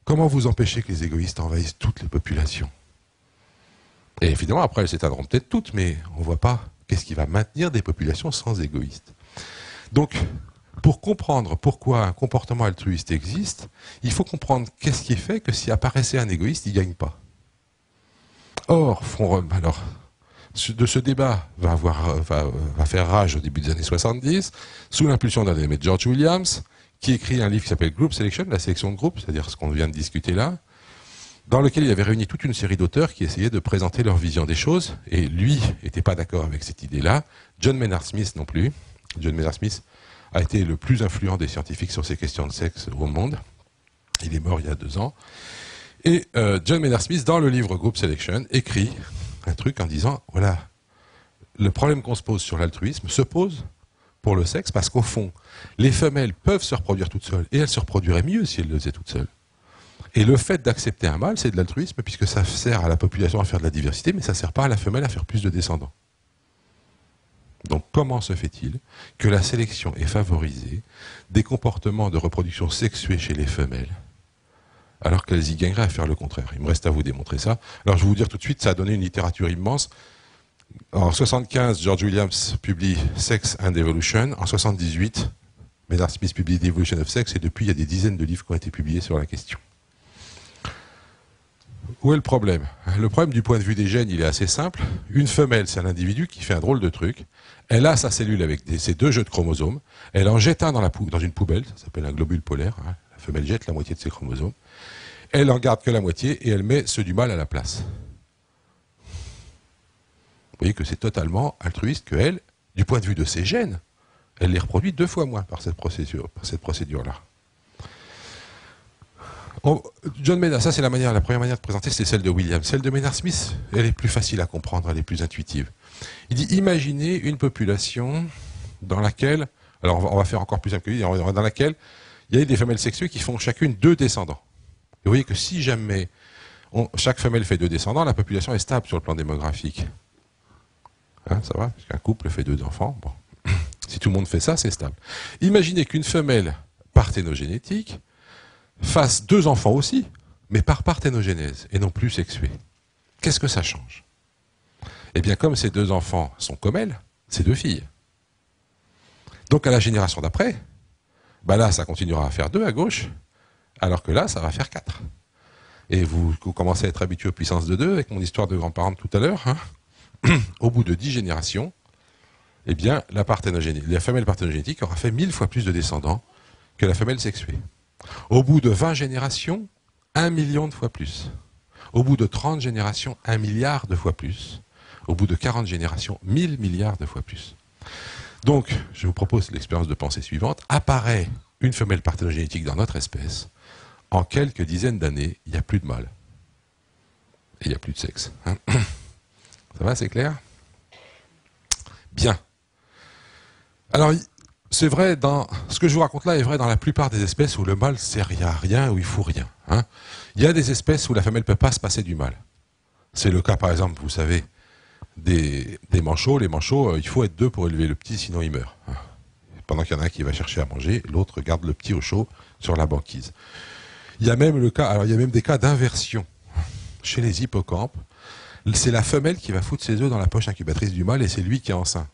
Comment vous empêchez que les égoïstes envahissent toutes les populations? Et évidemment, après, elles s'éteindront peut-être toutes, mais on ne voit pas qu'est-ce qui va maintenir des populations sans égoïstes. Donc, pour comprendre pourquoi un comportement altruiste existe, il faut comprendre qu'est-ce qui fait que si apparaissait un égoïste, il ne gagne pas. Or, alors, de ce débat va faire rage au début des années 70, sous l'impulsion d'un aimé de George Williams, qui écrit un livre qui s'appelle Group Selection, la sélection de groupe, c'est-à-dire ce qu'on vient de discuter là, dans lequel il avait réuni toute une série d'auteurs qui essayaient de présenter leur vision des choses, et lui n'était pas d'accord avec cette idée-là, John Maynard Smith non plus. John Maynard Smith a été le plus influent des scientifiques sur ces questions de sexe au monde. Il est mort il y a 2 ans. Et John Maynard Smith, dans le livre Group Selection, écrit un truc en disant, voilà, le problème qu'on se pose sur l'altruisme se pose pour le sexe, parce qu'au fond, les femelles peuvent se reproduire toutes seules, et elles se reproduiraient mieux si elles le faisaient toutes seules. Et le fait d'accepter un mâle, c'est de l'altruisme, puisque ça sert à la population à faire de la diversité, mais ça ne sert pas à la femelle à faire plus de descendants. Donc comment se fait-il que la sélection ait favorisé des comportements de reproduction sexuée chez les femelles, alors qu'elles y gagneraient à faire le contraire? Il me reste à vous démontrer ça. Alors je vais vous dire tout de suite, ça a donné une littérature immense. En 1975, George Williams publie Sex and Evolution. En 1978, Maynard Smith publie The Evolution of Sex, et depuis, il y a des dizaines de livres qui ont été publiés sur la question. Où est le problème? Le problème du point de vue des gènes, il est assez simple. Une femelle, c'est un individu qui fait un drôle de truc. Elle a sa cellule avec ses 2 jeux de chromosomes. Elle en jette un dans une poubelle, ça s'appelle un globule polaire. Hein. La femelle jette la moitié de ses chromosomes. Elle en garde que la moitié et elle met ceux du mâle à la place. Vous voyez que c'est totalement altruiste qu'elle, du point de vue de ses gènes, elle les reproduit 2 fois moins par cette procédure-là. John Maynard, ça c'est la première manière de présenter, c'est celle de Williams. Celle de Maynard Smith, elle est plus facile à comprendre, elle est plus intuitive. Il dit, imaginez une population dans laquelle, alors on va faire encore plus simple que lui, dans laquelle il y a des femelles sexuées qui font chacune 2 descendants. Et vous voyez que si jamais chaque femelle fait 2 descendants, la population est stable sur le plan démographique. Hein, ça va? Parce qu'un couple fait 2 enfants. Bon. Si tout le monde fait ça, c'est stable. Imaginez qu'une femelle parthénogénétique fasse 2 enfants aussi, mais par parthénogénèse, et non plus sexués. Qu'est-ce que ça change? Eh bien, comme ces 2 enfants sont comme elle, c'est 2 filles. Donc à la génération d'après, bah là, ça continuera à faire 2 à gauche, alors que là, ça va faire 4. Et vous commencez à être habitué aux puissances de 2, avec mon histoire de grands-parents de tout à l'heure. Hein. Au bout de 10 générations, eh bien, la femelle parthénogénétique aura fait 1000 fois plus de descendants que la femelle sexuée. Au bout de 20 générations, 1 million de fois plus. Au bout de 30 générations, 1 milliard de fois plus. Au bout de 40 générations, 1000 milliards de fois plus. Donc, je vous propose l'expérience de pensée suivante. Apparaît une femelle parthénogénétique dans notre espèce. En quelques dizaines d'années, il n'y a plus de mâles. Et il n'y a plus de sexe. Hein. Ça va, c'est clair? Bien. Alors, c'est vrai, ce que je vous raconte là est vrai dans la plupart des espèces où le mâle sert à rien, où il faut rien. Hein. Il y a des espèces où la femelle ne peut pas se passer du mâle. C'est le cas, par exemple, vous savez, des manchots. Les manchots, il faut être 2 pour élever le petit, sinon il meurt. Hein. Pendant qu'il y en a un qui va chercher à manger, l'autre garde le petit au chaud sur la banquise. Il y a même des cas d'inversion. Chez les hippocampes, c'est la femelle qui va foutre ses œufs dans la poche incubatrice du mâle et c'est lui qui est enceint.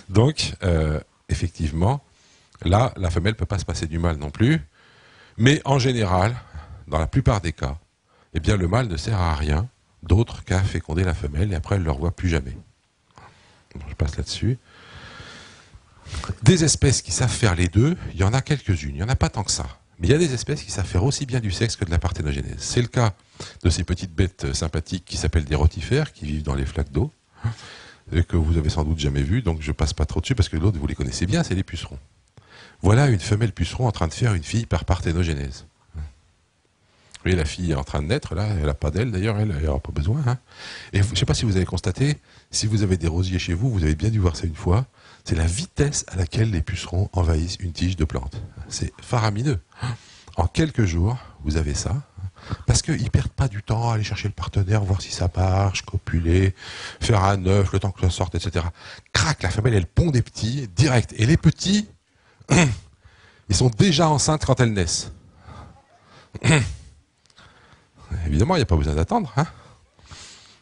Donc, effectivement, là, la femelle ne peut pas se passer du mâle non plus. Mais en général, dans la plupart des cas, eh bien, le mâle ne sert à rien d'autre qu'à féconder la femelle et après, elle ne le revoit plus jamais. Bon, je passe là-dessus. Des espèces qui savent faire les 2, il y en a quelques-unes. Il n'y en a pas tant que ça. Mais il y a des espèces qui savent faire aussi bien du sexe que de la parthénogénèse. C'est le cas de ces petites bêtes sympathiques qui s'appellent des rotifères, qui vivent dans les flaques d'eau, et que vous avez sans doute jamais vues, donc je passe pas trop dessus, parce que l'autre, vous les connaissez bien, c'est les pucerons. Voilà une femelle puceron en train de faire une fille par parthénogénèse. Vous voyez, la fille est en train de naître, là, elle n'a pas d'aile d'ailleurs, elle n'aura pas besoin. Hein. Et je ne sais pas si vous avez constaté, si vous avez des rosiers chez vous, vous avez bien dû voir ça une fois, c'est la vitesse à laquelle les pucerons envahissent une tige de plante. C'est faramineux. En quelques jours, vous avez ça, parce qu'ils ne perdent pas du temps à aller chercher le partenaire, voir si ça marche, copuler, faire un œuf, le temps que ça sorte, etc. Crac, la femelle, elle pond des petits, direct. Et les petits, ils sont déjà enceintes quand elles naissent. Évidemment, il n'y a pas besoin d'attendre. Hein.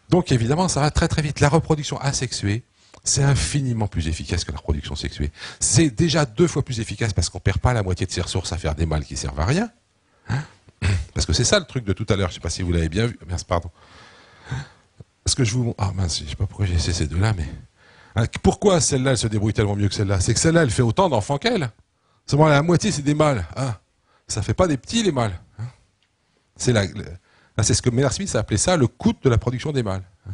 Donc évidemment, ça va très très vite. La reproduction asexuée, c'est infiniment plus efficace que la reproduction sexuée. C'est déjà 2 fois plus efficace parce qu'on ne perd pas la moitié de ses ressources à faire des mâles qui servent à rien. Hein. Parce que c'est ça le truc de tout à l'heure. Je ne sais pas si vous l'avez bien vu. Mince, pardon. Parce que je vous... Ah mince, je ne sais pas pourquoi j'ai laissé ces deux-là, mais... Hein, pourquoi celle-là, elle se débrouille tellement mieux que celle-là? C'est que celle-là, elle fait autant d'enfants qu'elle. Seulement la moitié, c'est des mâles. Hein. Ça ne fait pas des petits, les mâles. Hein. C'est c'est ce que Maynard Smith a appelé ça le coût de la production des mâles. Hein.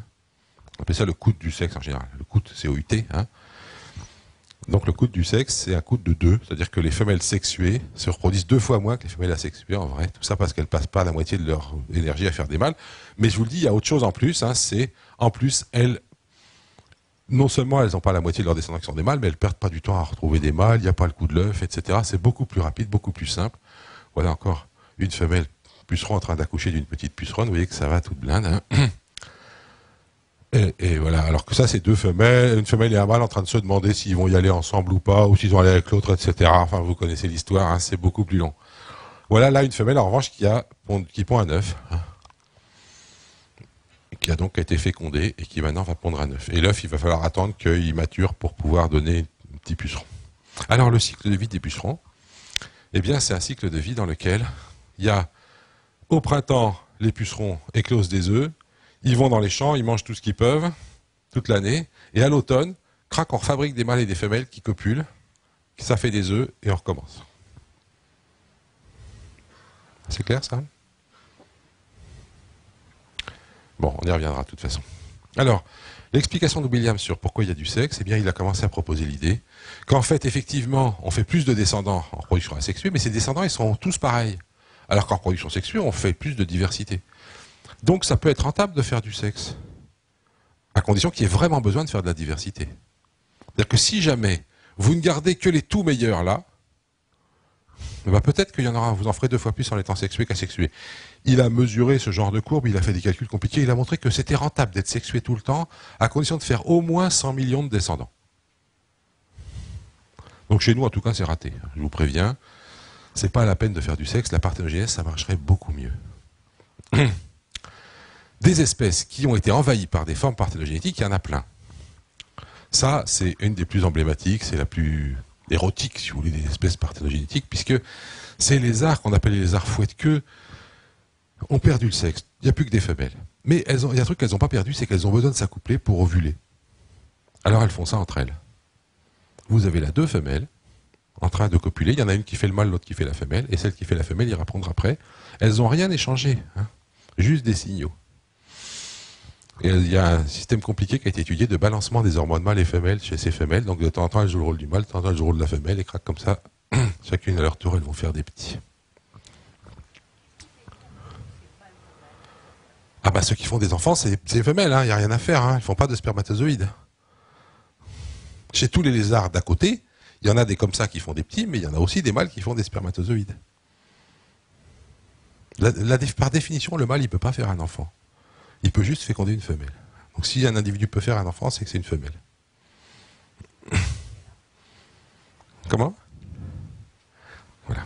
On appelle ça le coût du sexe en général. Le coût, c'est OUT. Hein. Donc le coût du sexe, c'est un coût de 2. C'est-à-dire que les femelles sexuées se reproduisent 2 fois moins que les femelles asexuées en vrai. Tout ça parce qu'elles ne passent pas la moitié de leur énergie à faire des mâles. Mais je vous le dis, il y a autre chose en plus. Hein, c'est, en plus, elles, non seulement elles n'ont pas la moitié de leurs descendants qui sont des mâles, mais elles ne perdent pas du temps à retrouver des mâles. Il n'y a pas le coup de l'œuf, etc. C'est beaucoup plus rapide, beaucoup plus simple. Voilà encore une femelle puceron en train d'accoucher d'une petite puceronne. Vous voyez que ça va toute blinde. Hein. Et voilà, alors que ça, c'est 2 femelles, une femelle et un mâle en train de se demander s'ils vont y aller ensemble ou pas, ou s'ils vont aller avec l'autre, etc. Enfin, vous connaissez l'histoire, hein, c'est beaucoup plus long. Voilà, là, une femelle, en revanche, qui pond un œuf, hein, qui a donc été fécondé et qui maintenant va pondre un œuf. Et l'œuf, il va falloir attendre qu'il mature pour pouvoir donner un petit puceron. Alors, le cycle de vie des pucerons, eh bien, c'est un cycle de vie dans lequel il y a, au printemps, les pucerons éclosent des œufs. Ils vont dans les champs, ils mangent tout ce qu'ils peuvent, toute l'année. Et à l'automne, crac, on fabrique des mâles et des femelles qui copulent, ça fait des œufs, et on recommence. C'est clair, ça? Bon, on y reviendra de toute façon. Alors, l'explication de William sur pourquoi il y a du sexe, eh bien, il a commencé à proposer l'idée qu'en fait, effectivement, on fait plus de descendants en reproduction asexuée, mais ces descendants, ils sont tous pareils. Alors qu'en reproduction sexuée, on fait plus de diversité. Donc ça peut être rentable de faire du sexe, à condition qu'il y ait vraiment besoin de faire de la diversité. C'est-à-dire que si jamais vous ne gardez que les tout meilleurs là, bah peut-être qu'il y en aura, vous en ferez 2 fois plus en étant sexué qu'asexué. Il a mesuré ce genre de courbe, il a fait des calculs compliqués, il a montré que c'était rentable d'être sexué tout le temps, à condition de faire au moins 100 millions de descendants. Donc chez nous, en tout cas, c'est raté. Je vous préviens, c'est pas la peine de faire du sexe, la parthénogénèse, ça marcherait beaucoup mieux. Des espèces qui ont été envahies par des formes parthénogénétiques, il y en a plein. Ça, c'est une des plus emblématiques, c'est la plus érotique, si vous voulez, des espèces parthénogénétiques, puisque ces lézards, qu'on appelle les lézards fouette-queue, ont perdu le sexe. Il n'y a plus que des femelles. Mais il y a un truc qu'elles n'ont pas perdu, c'est qu'elles ont besoin de s'accoupler pour ovuler. Alors elles font ça entre elles. Vous avez là 2 femelles en train de copuler, il y en a une qui fait le mâle, l'autre qui fait la femelle, et celle qui fait la femelle ira prendre après. Elles n'ont rien échangé, hein, juste des signaux. Et il y a un système compliqué qui a été étudié de balancement des hormones mâles et femelles chez ces femelles. Donc de temps en temps, elles jouent le rôle du mâle, de temps en temps, elles jouent le rôle de la femelle, et crac comme ça, chacune à leur tour, elles vont faire des petits. Ah bah ceux qui font des enfants, c'est les femelles, il n'y a rien à faire, elles ne font pas de spermatozoïdes. Chez tous les lézards d'à côté, il y en a des comme ça qui font des petits, mais il y en a aussi des mâles qui font des spermatozoïdes. Par définition, le mâle, il ne peut pas faire un enfant. Il peut juste féconder une femelle. Donc si un individu peut faire un enfant, c'est que c'est une femelle. Comment? Voilà.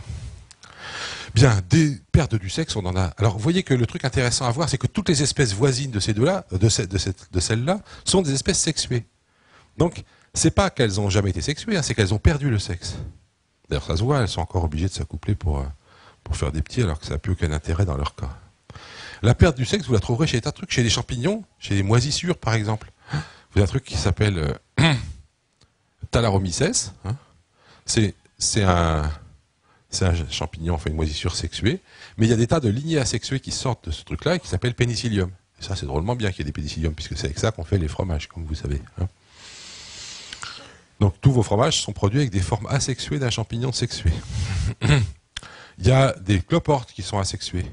Bien, des pertes du sexe, on en a. Alors vous voyez que le truc intéressant à voir, c'est que toutes les espèces voisines de ces deux-là, de celles-là, sont des espèces sexuées. Donc, c'est pas qu'elles n'ont jamais été sexuées, c'est qu'elles ont perdu le sexe. D'ailleurs, ça se voit, elles sont encore obligées de s'accoupler pour faire des petits, alors que ça n'a plus aucun intérêt dans leur cas. La perte du sexe, vous la trouverez chez des tas de trucs, chez les champignons, chez les moisissures par exemple. Vous avez un truc qui s'appelle Thalaromyces. Hein. C'est un champignon, enfin une moisissure sexuée, mais il y a des tas de lignées asexuées qui sortent de ce truc-là et qui s'appellent pénicillium. Et ça, c'est drôlement bien qu'il y ait des pénicilliums, puisque c'est avec ça qu'on fait les fromages, comme vous savez. Hein. Donc tous vos fromages sont produits avec des formes asexuées d'un champignon sexué. Il y a des cloportes qui sont asexuées.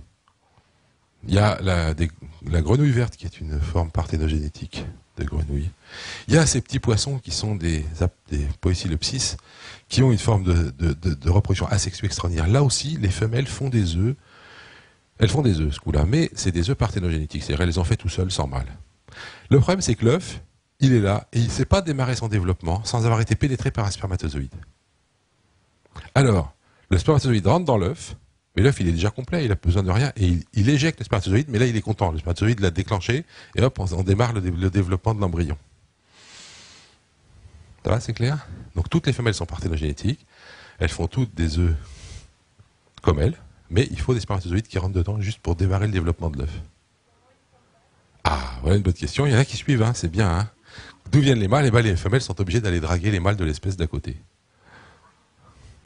Il y a la grenouille verte qui est une forme parthénogénétique de grenouille. Il y a ces petits poissons qui sont des Poecilopsis qui ont une forme de reproduction asexuée extraordinaire. Là aussi, les femelles font des œufs. Elles font des œufs, ce coup-là, mais c'est des œufs parthénogénétiques, c'est-à-dire elles les ont fait tout seules, sans mâle. Le problème, c'est que l'œuf, il est là, et il ne sait pas démarrer son développement sans avoir été pénétré par un spermatozoïde. Alors, le spermatozoïde rentre dans l'œuf, Mais l'œuf, il est déjà complet, il a besoin de rien, et il éjecte le spermatozoïde, mais là, il est content. Le spermatozoïde l'a déclenché, et hop, on démarre le développement de l'embryon. Ça va, c'est clair? Donc toutes les femelles sont parthénogénétiques, elles font toutes des œufs comme elles, mais il faut des spermatozoïdes qui rentrent dedans juste pour démarrer le développement de l'œuf. Ah, voilà une bonne question. Il y en a qui suivent, hein, c'est bien. Hein. D'où viennent les mâles? Eh ben, les femelles sont obligées d'aller draguer les mâles de l'espèce d'à côté.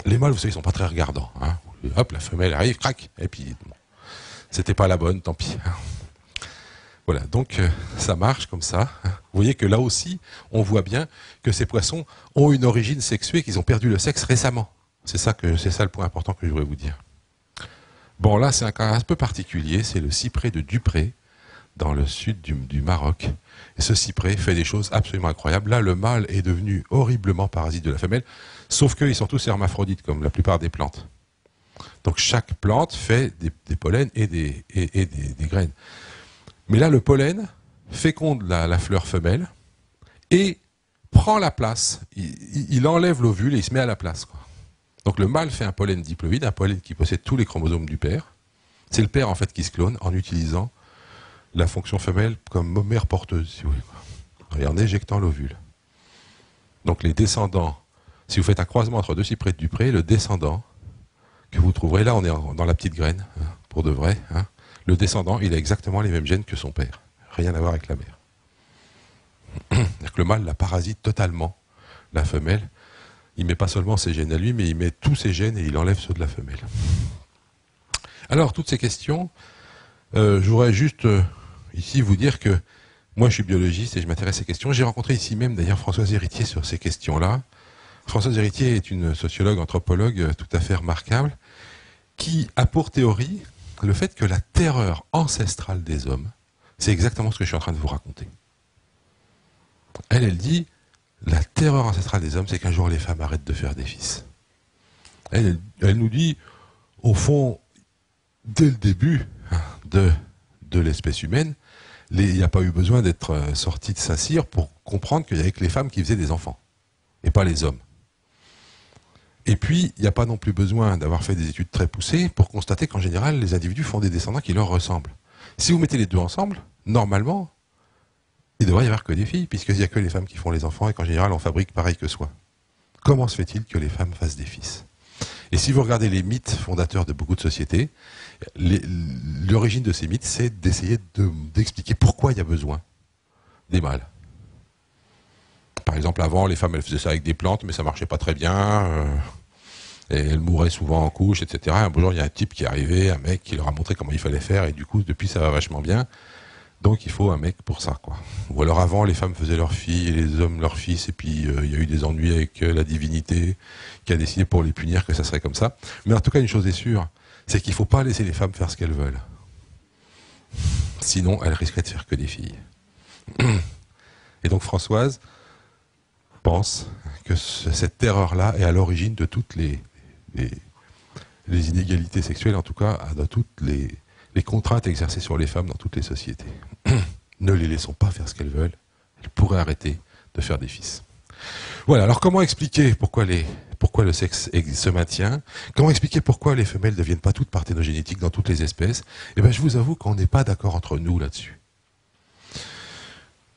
Les mâles, vous savez, ils sont pas très regardants. Hein. Hop, la femelle arrive, crac, et puis bon, c'était pas la bonne, tant pis. Voilà, donc ça marche comme ça. Vous voyez que là aussi, on voit bien que ces poissons ont une origine sexuée, qu'ils ont perdu le sexe récemment. C'est ça le point important que je voudrais vous dire. Bon, là, c'est un cas un peu particulier, c'est le cyprès de Dupré, dans le sud du Maroc. Et ce cyprès fait des choses absolument incroyables. Là, le mâle est devenu horriblement parasite de la femelle, sauf qu'ils sont tous hermaphrodites, comme la plupart des plantes. Donc chaque plante fait des pollens et des graines. Mais là, le pollen féconde la fleur femelle et prend la place. Il enlève l'ovule et il se met à la place, quoi. Donc le mâle fait un pollen diploïde, un pollen qui possède tous les chromosomes du père. C'est le père en fait qui se clone en utilisant la fonction femelle comme mère porteuse, si vous voulez, et en éjectant l'ovule. Donc les descendants, si vous faites un croisement entre deux cyprès de Dupré, le descendant que vous trouverez, là on est dans la petite graine, hein, pour de vrai, hein, le descendant il a exactement les mêmes gènes que son père, rien à voir avec la mère. C'est-à-dire que le mâle la parasite totalement, la femelle. Il ne met pas seulement ses gènes à lui, mais il met tous ses gènes et il enlève ceux de la femelle. Alors, toutes ces questions, je voudrais juste ici vous dire que moi je suis biologiste et je m'intéresse à ces questions. J'ai rencontré ici même d'ailleurs Françoise Héritier sur ces questions-là. Françoise Héritier est une sociologue, anthropologue tout à fait remarquable, qui a pour théorie le fait que la terreur ancestrale des hommes, c'est exactement ce que je suis en train de vous raconter. Elle dit, la terreur ancestrale des hommes, c'est qu'un jour les femmes arrêtent de faire des fils. Elle nous dit, au fond, dès le début de l'espèce humaine, il n'y a pas eu besoin d'être sorti de Saint-Cyr pour comprendre qu'il n'y avait que les femmes qui faisaient des enfants, et pas les hommes. Et puis, il n'y a pas non plus besoin d'avoir fait des études très poussées pour constater qu'en général, les individus font des descendants qui leur ressemblent. Si vous mettez les deux ensemble, normalement, il ne devrait y avoir que des filles, puisqu'il n'y a que les femmes qui font les enfants et qu'en général, on fabrique pareil que soi. Comment se fait-il que les femmes fassent des fils? Et si vous regardez les mythes fondateurs de beaucoup de sociétés, l'origine de ces mythes, c'est d'essayer d'expliquer pourquoi il y a besoin des mâles. Par exemple, avant, les femmes, elles faisaient ça avec des plantes, mais ça marchait pas très bien. Et elles mouraient souvent en couche, etc. Un beau jour, il y a un type qui est arrivé, un mec qui leur a montré comment il fallait faire, et du coup, depuis, ça va vachement bien. Donc il faut un mec pour ça, quoi. Ou alors avant, les femmes faisaient leurs filles et les hommes leurs fils, et puis il y a eu des ennuis avec la divinité qui a décidé pour les punir que ça serait comme ça. Mais en tout cas, une chose est sûre, c'est qu'il ne faut pas laisser les femmes faire ce qu'elles veulent. Sinon, elles risqueraient de faire que des filles. Et donc Françoise pense que cette terreur-là est à l'origine de toutes les inégalités sexuelles, en tout cas de toutes les contraintes exercées sur les femmes dans toutes les sociétés. Ne les laissons pas faire ce qu'elles veulent. Elles pourraient arrêter de faire des fils. Voilà, alors comment expliquer pourquoi le sexe se maintient? Comment expliquer pourquoi les femelles ne deviennent pas toutes parthénogénétiques dans toutes les espèces? Eh bien, je vous avoue qu'on n'est pas d'accord entre nous là-dessus.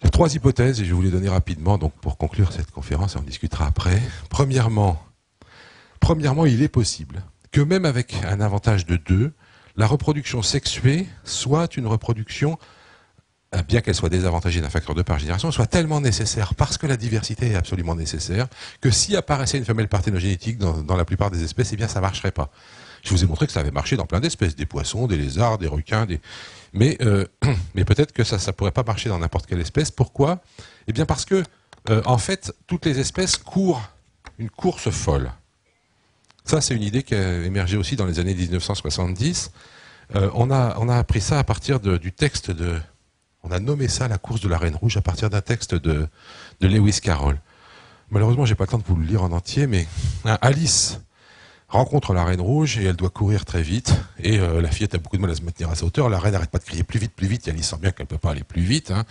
Il y a 3 hypothèses et je vais vous les donner rapidement donc pour conclure cette conférence et on discutera après. Premièrement, il est possible que même avec un avantage de 2, la reproduction sexuée soit une reproduction, bien qu'elle soit désavantagée d'un facteur 2 par génération, soit tellement nécessaire, parce que la diversité est absolument nécessaire, que si apparaissait une femelle parthénogénétique dans la plupart des espèces, eh bien ça ne marcherait pas. Je vous ai montré que ça avait marché dans plein d'espèces, des poissons, des lézards, des requins, mais peut-être que ça ne pourrait pas marcher dans n'importe quelle espèce. Pourquoi? Eh bien parce que, en fait, toutes les espèces courent une course folle. Ça, c'est une idée qui a émergé aussi dans les années 1970. On a appris ça à partir du texte on a nommé ça la course de la Reine Rouge à partir d'un texte de Lewis Carroll. Malheureusement, j'ai pas le temps de vous le lire en entier, mais Alice rencontre la Reine Rouge et elle doit courir très vite. Et la fillette a beaucoup de mal à se maintenir à sa hauteur. La reine n'arrête pas de crier plus vite, et Alice sent bien qu'elle ne peut pas aller plus vite. Hein.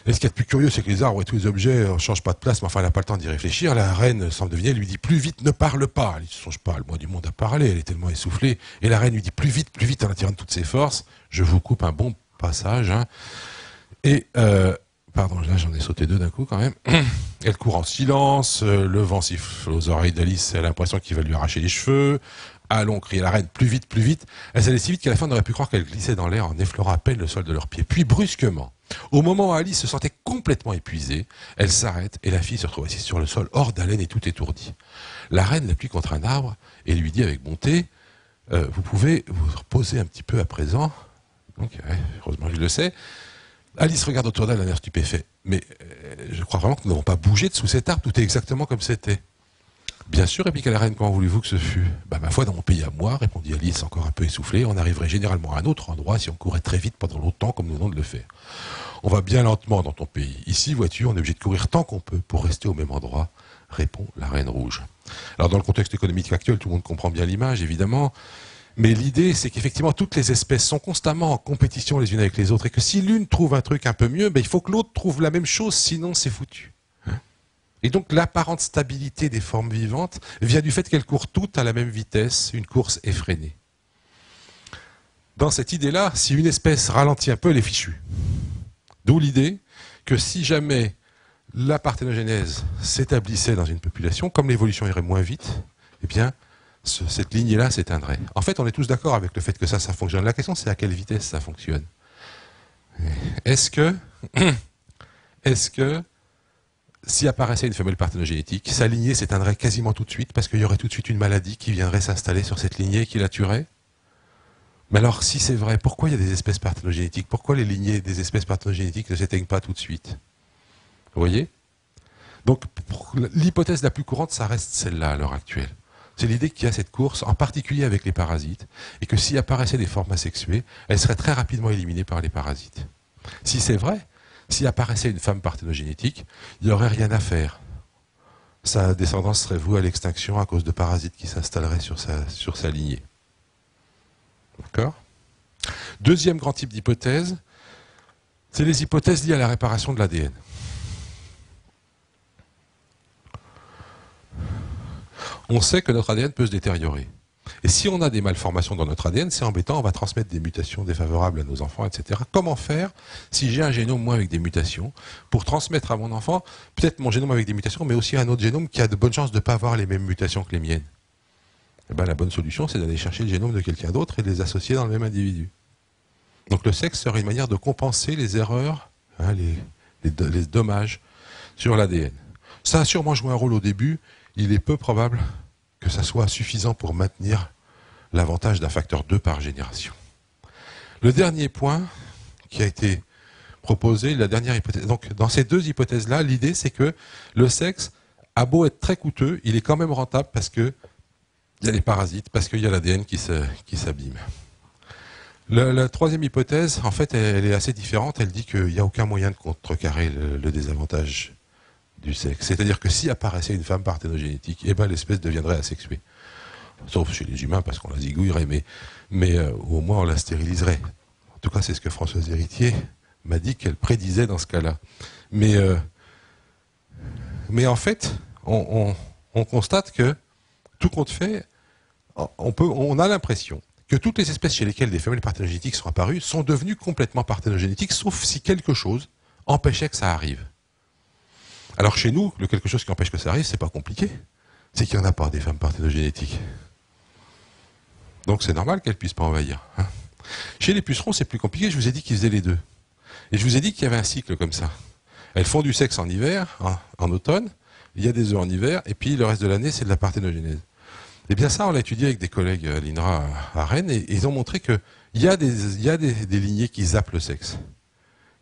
Et ce qu'il y a de plus curieux, c'est que les arbres et tous les objets ne changent pas de place, mais enfin, elle n'a pas le temps d'y réfléchir. La reine semble deviner, elle lui dit plus vite, ne parle pas. Elle ne songe pas le moins du monde à parler, elle est tellement essoufflée. Et la reine lui dit plus vite, en attirant de toutes ses forces. Je vous coupe un bon passage. Hein. Et, pardon, là j'en ai sauté deux d'un coup quand même. Elle court en silence, le vent siffle aux oreilles d'Alice, elle a l'impression qu'il va lui arracher les cheveux. Allons, crie la reine, plus vite, plus vite. Elle s'allait si vite qu'à la fin on aurait pu croire qu'elle glissait dans l'air en effleurant à peine le sol de leurs pieds. Puis brusquement, au moment où Alice se sentait complètement épuisée, elle s'arrête et la fille se retrouve assise sur le sol, hors d'haleine et tout étourdie. La reine l'appuie contre un arbre et lui dit avec bonté, vous pouvez vous reposer un petit peu à présent. Donc, heureusement je le sais. Alice regarde autour d'elle d'un air stupéfait. Mais je crois vraiment que nous n'avons pas bougé de sous cet arbre, tout est exactement comme c'était. Bien sûr, répliqua la reine, comment voulez-vous que ce fût? Ma foi, dans mon pays à moi, répondit Alice, encore un peu essoufflée, on arriverait généralement à un autre endroit si on courait très vite pendant longtemps comme nous venons de le faire. On va bien lentement dans ton pays. Ici, vois-tu, on est obligé de courir tant qu'on peut pour rester au même endroit, répond la reine rouge. Alors, dans le contexte économique actuel, tout le monde comprend bien l'image, évidemment. Mais l'idée, c'est qu'effectivement, toutes les espèces sont constamment en compétition les unes avec les autres et que si l'une trouve un truc un peu mieux, il faut que l'autre trouve la même chose, sinon c'est foutu. Et donc l'apparente stabilité des formes vivantes vient du fait qu'elles courent toutes à la même vitesse, une course effrénée. Dans cette idée-là, si une espèce ralentit un peu, elle est fichue. D'où l'idée que si jamais la parthénogénèse s'établissait dans une population, comme l'évolution irait moins vite, eh bien, cette lignée-là s'éteindrait. En fait, on est tous d'accord avec le fait que ça fonctionne. La question, c'est à quelle vitesse ça fonctionne. Est-ce que si apparaissait une femelle parthénogénétique, sa lignée s'éteindrait quasiment tout de suite parce qu'il y aurait tout de suite une maladie qui viendrait s'installer sur cette lignée et qui la tuerait? Mais alors, si c'est vrai, pourquoi il y a des espèces parthénogénétiques? Pourquoi les lignées des espèces parthénogénétiques ne s'éteignent pas tout de suite? Vous voyez? Donc, l'hypothèse la plus courante, ça reste celle-là à l'heure actuelle. C'est l'idée qu'il y a cette course, en particulier avec les parasites, et que s'il apparaissait des formes asexuées, elles seraient très rapidement éliminées par les parasites. Si c'est vrai, s'il apparaissait une femme parthénogénétique, il n'y aurait rien à faire. Sa descendance serait vouée à l'extinction à cause de parasites qui s'installeraient sur sa lignée. D'accord? Deuxième grand type d'hypothèse, c'est les hypothèses liées à la réparation de l'ADN. On sait que notre ADN peut se détériorer. Et si on a des malformations dans notre ADN, c'est embêtant, on va transmettre des mutations défavorables à nos enfants, etc. Comment faire si j'ai un génome, moi, avec des mutations, pour transmettre à mon enfant, peut-être mon génome avec des mutations, mais aussi un autre génome qui a de bonnes chances de ne pas avoir les mêmes mutations que les miennes? Eh bien, la bonne solution, c'est d'aller chercher le génome de quelqu'un d'autre et de les associer dans le même individu. Donc le sexe serait une manière de compenser les erreurs, hein, les dommages sur l'ADN. Ça a sûrement joué un rôle au début. Il est peu probable que ça soit suffisant pour maintenir l'avantage d'un facteur 2 par génération. Le dernier point qui a été proposé, la dernière hypothèse. Donc, dans ces deux hypothèses-là, l'idée, c'est que le sexe a beau être très coûteux, il est quand même rentable parce qu'il y a les parasites, parce qu'il y a l'ADN qui s'abîme. La troisième hypothèse, en fait, elle est assez différente. Elle dit qu'il n'y a aucun moyen de contrecarrer le désavantage du sexe. C'est-à-dire que si apparaissait une femme parthénogénétique, eh ben, l'espèce deviendrait asexuée. Sauf chez les humains, parce qu'on la zigouillerait, mais au moins on la stériliserait. En tout cas, c'est ce que Françoise Héritier m'a dit qu'elle prédisait dans ce cas-là. Mais en fait, on constate que, tout compte fait, on a l'impression que toutes les espèces chez lesquelles des femelles parthénogénétiques sont apparues sont devenues complètement parthénogénétiques, sauf si quelque chose empêchait que ça arrive. Alors chez nous, le quelque chose qui empêche que ça arrive, c'est pas compliqué. C'est qu'il n'y en a pas des femmes parthénogénétiques. Donc c'est normal qu'elles ne puissent pas envahir. Hein. Chez les pucerons, c'est plus compliqué. Je vous ai dit qu'ils faisaient les deux. Et je vous ai dit qu'il y avait un cycle comme ça. Elles font du sexe en hiver, en automne. Il y a des œufs en hiver. Et puis le reste de l'année, c'est de la parthénogénèse. Et bien ça, on l'a étudié avec des collègues à l'INRA à Rennes. Et ils ont montré qu'il y a des lignées qui zappent le sexe,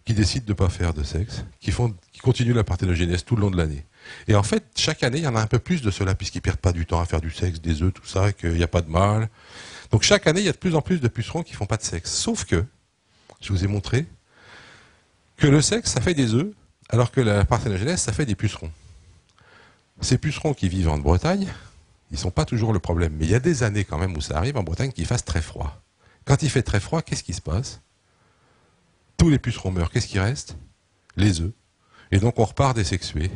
qui décident de ne pas faire de sexe, qui continuent la parthénogénèse tout le long de l'année. Et en fait, chaque année, il y en a un peu plus de cela, puisqu'ils ne perdent pas du temps à faire du sexe, des œufs, tout ça, et qu'il n'y a pas de mal. Donc chaque année, il y a de plus en plus de pucerons qui ne font pas de sexe. Sauf que, je vous ai montré, que le sexe, ça fait des œufs, alors que la parthénogénèse, ça fait des pucerons. Ces pucerons qui vivent en Bretagne, ils ne sont pas toujours le problème. Mais il y a des années quand même où ça arrive en Bretagne qu'il fasse très froid. Quand il fait très froid, qu'est-ce qui se passe? Tous les pucerons meurent. Qu'est-ce qui reste? les œufs. Et donc on repart des sexués.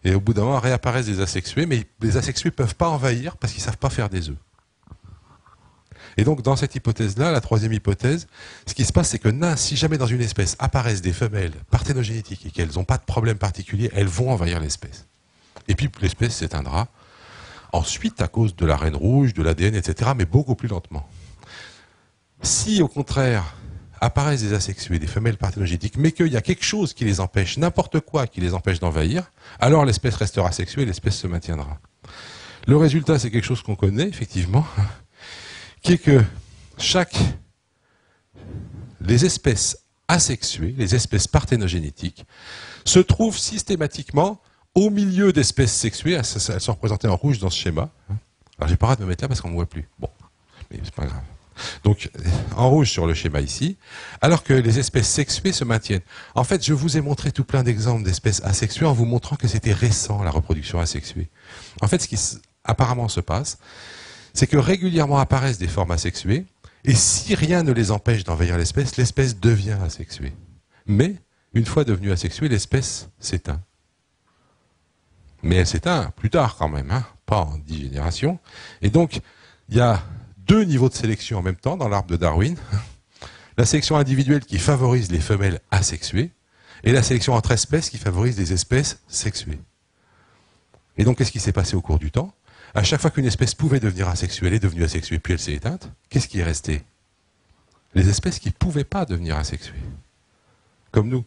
Et au bout d'un moment, réapparaissent des asexués, mais les asexués ne peuvent pas envahir parce qu'ils ne savent pas faire des œufs. Et donc dans cette hypothèse-là, la troisième hypothèse, ce qui se passe, c'est que si jamais dans une espèce apparaissent des femelles parthénogénétiques et qu'elles n'ont pas de problème particulier, elles vont envahir l'espèce. Et puis l'espèce s'éteindra. Ensuite, à cause de la reine rouge, de l'ADN, etc., mais beaucoup plus lentement. Si, au contraire, apparaissent des asexués, des femelles parthénogénétiques, mais qu'il y a quelque chose qui les empêche, n'importe quoi qui les empêche d'envahir, alors l'espèce restera sexuée et l'espèce se maintiendra. Le résultat, c'est quelque chose qu'on connaît, effectivement, qui est que les espèces asexuées, les espèces parthénogénétiques, se trouvent systématiquement au milieu d'espèces sexuées. Elles sont représentées en rouge dans ce schéma. Alors j'ai pas le droit de me mettre là parce qu'on ne me voit plus. Bon, mais c'est pas grave. Donc en rouge sur le schéma ici, alors que les espèces sexuées se maintiennent. En fait, je vous ai montré tout plein d'exemples d'espèces asexuées en vous montrant que c'était récent la reproduction asexuée. En fait, ce qui apparemment se passe, c'est que régulièrement apparaissent des formes asexuées, et si rien ne les empêche d'envahir l'espèce, l'espèce devient asexuée. Mais, une fois devenue asexuée, l'espèce s'éteint. Mais elle s'éteint plus tard quand même, hein, pas en 10 générations. Et donc, il y a deux niveaux de sélection en même temps dans l'arbre de Darwin. La sélection individuelle qui favorise les femelles asexuées, et la sélection entre espèces qui favorise les espèces sexuées. Et donc, qu'est-ce qui s'est passé au cours du temps ? À chaque fois qu'une espèce pouvait devenir asexuée, elle est devenue asexuée, puis elle s'est éteinte. Qu'est-ce qui est resté? Les espèces qui ne pouvaient pas devenir asexuées. Comme nous.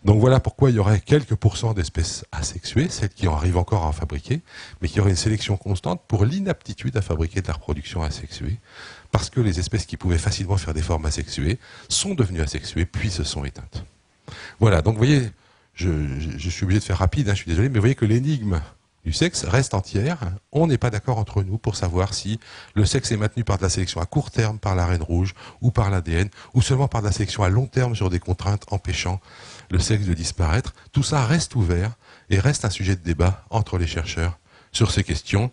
Donc voilà pourquoi il y aurait quelques pourcents d'espèces asexuées, celles qui en arrivent encore à en fabriquer, mais qui auraient une sélection constante pour l'inaptitude à fabriquer de la reproduction asexuée, parce que les espèces qui pouvaient facilement faire des formes asexuées sont devenues asexuées, puis se sont éteintes. Voilà, donc vous voyez, je suis obligé de faire rapide, hein, je suis désolé, mais vous voyez que l'énigme du sexe reste entière. On n'est pas d'accord entre nous pour savoir si le sexe est maintenu par de la sélection à court terme, par la reine rouge, ou par l'ADN, ou seulement par de la sélection à long terme sur des contraintes empêchant le sexe de disparaître. Tout ça reste ouvert et reste un sujet de débat entre les chercheurs sur ces questions.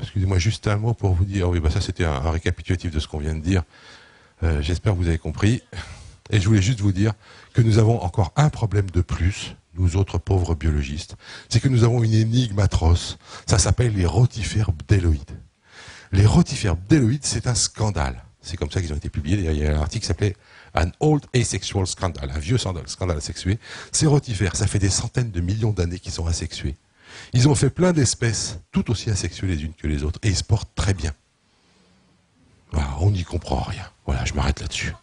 Excusez-moi, juste un mot pour vous dire, oui, bah ça c'était un récapitulatif de ce qu'on vient de dire. J'espère que vous avez compris. Et je voulais juste vous dire que nous avons encore un problème de plus, nous autres pauvres biologistes, c'est que nous avons une énigme atroce. Ça s'appelle les rotifères bdelloïdes. Les rotifères bdelloïdes, c'est un scandale. C'est comme ça qu'ils ont été publiés. Il y a un article qui s'appelait An Old Asexual Scandal, un vieux scandale asexué. Ces rotifères, ça fait des centaines de millions d'années qu'ils sont asexués. Ils ont fait plein d'espèces, tout aussi asexuées les unes que les autres, et ils se portent très bien. Voilà, on n'y comprend rien. Voilà, je m'arrête là-dessus.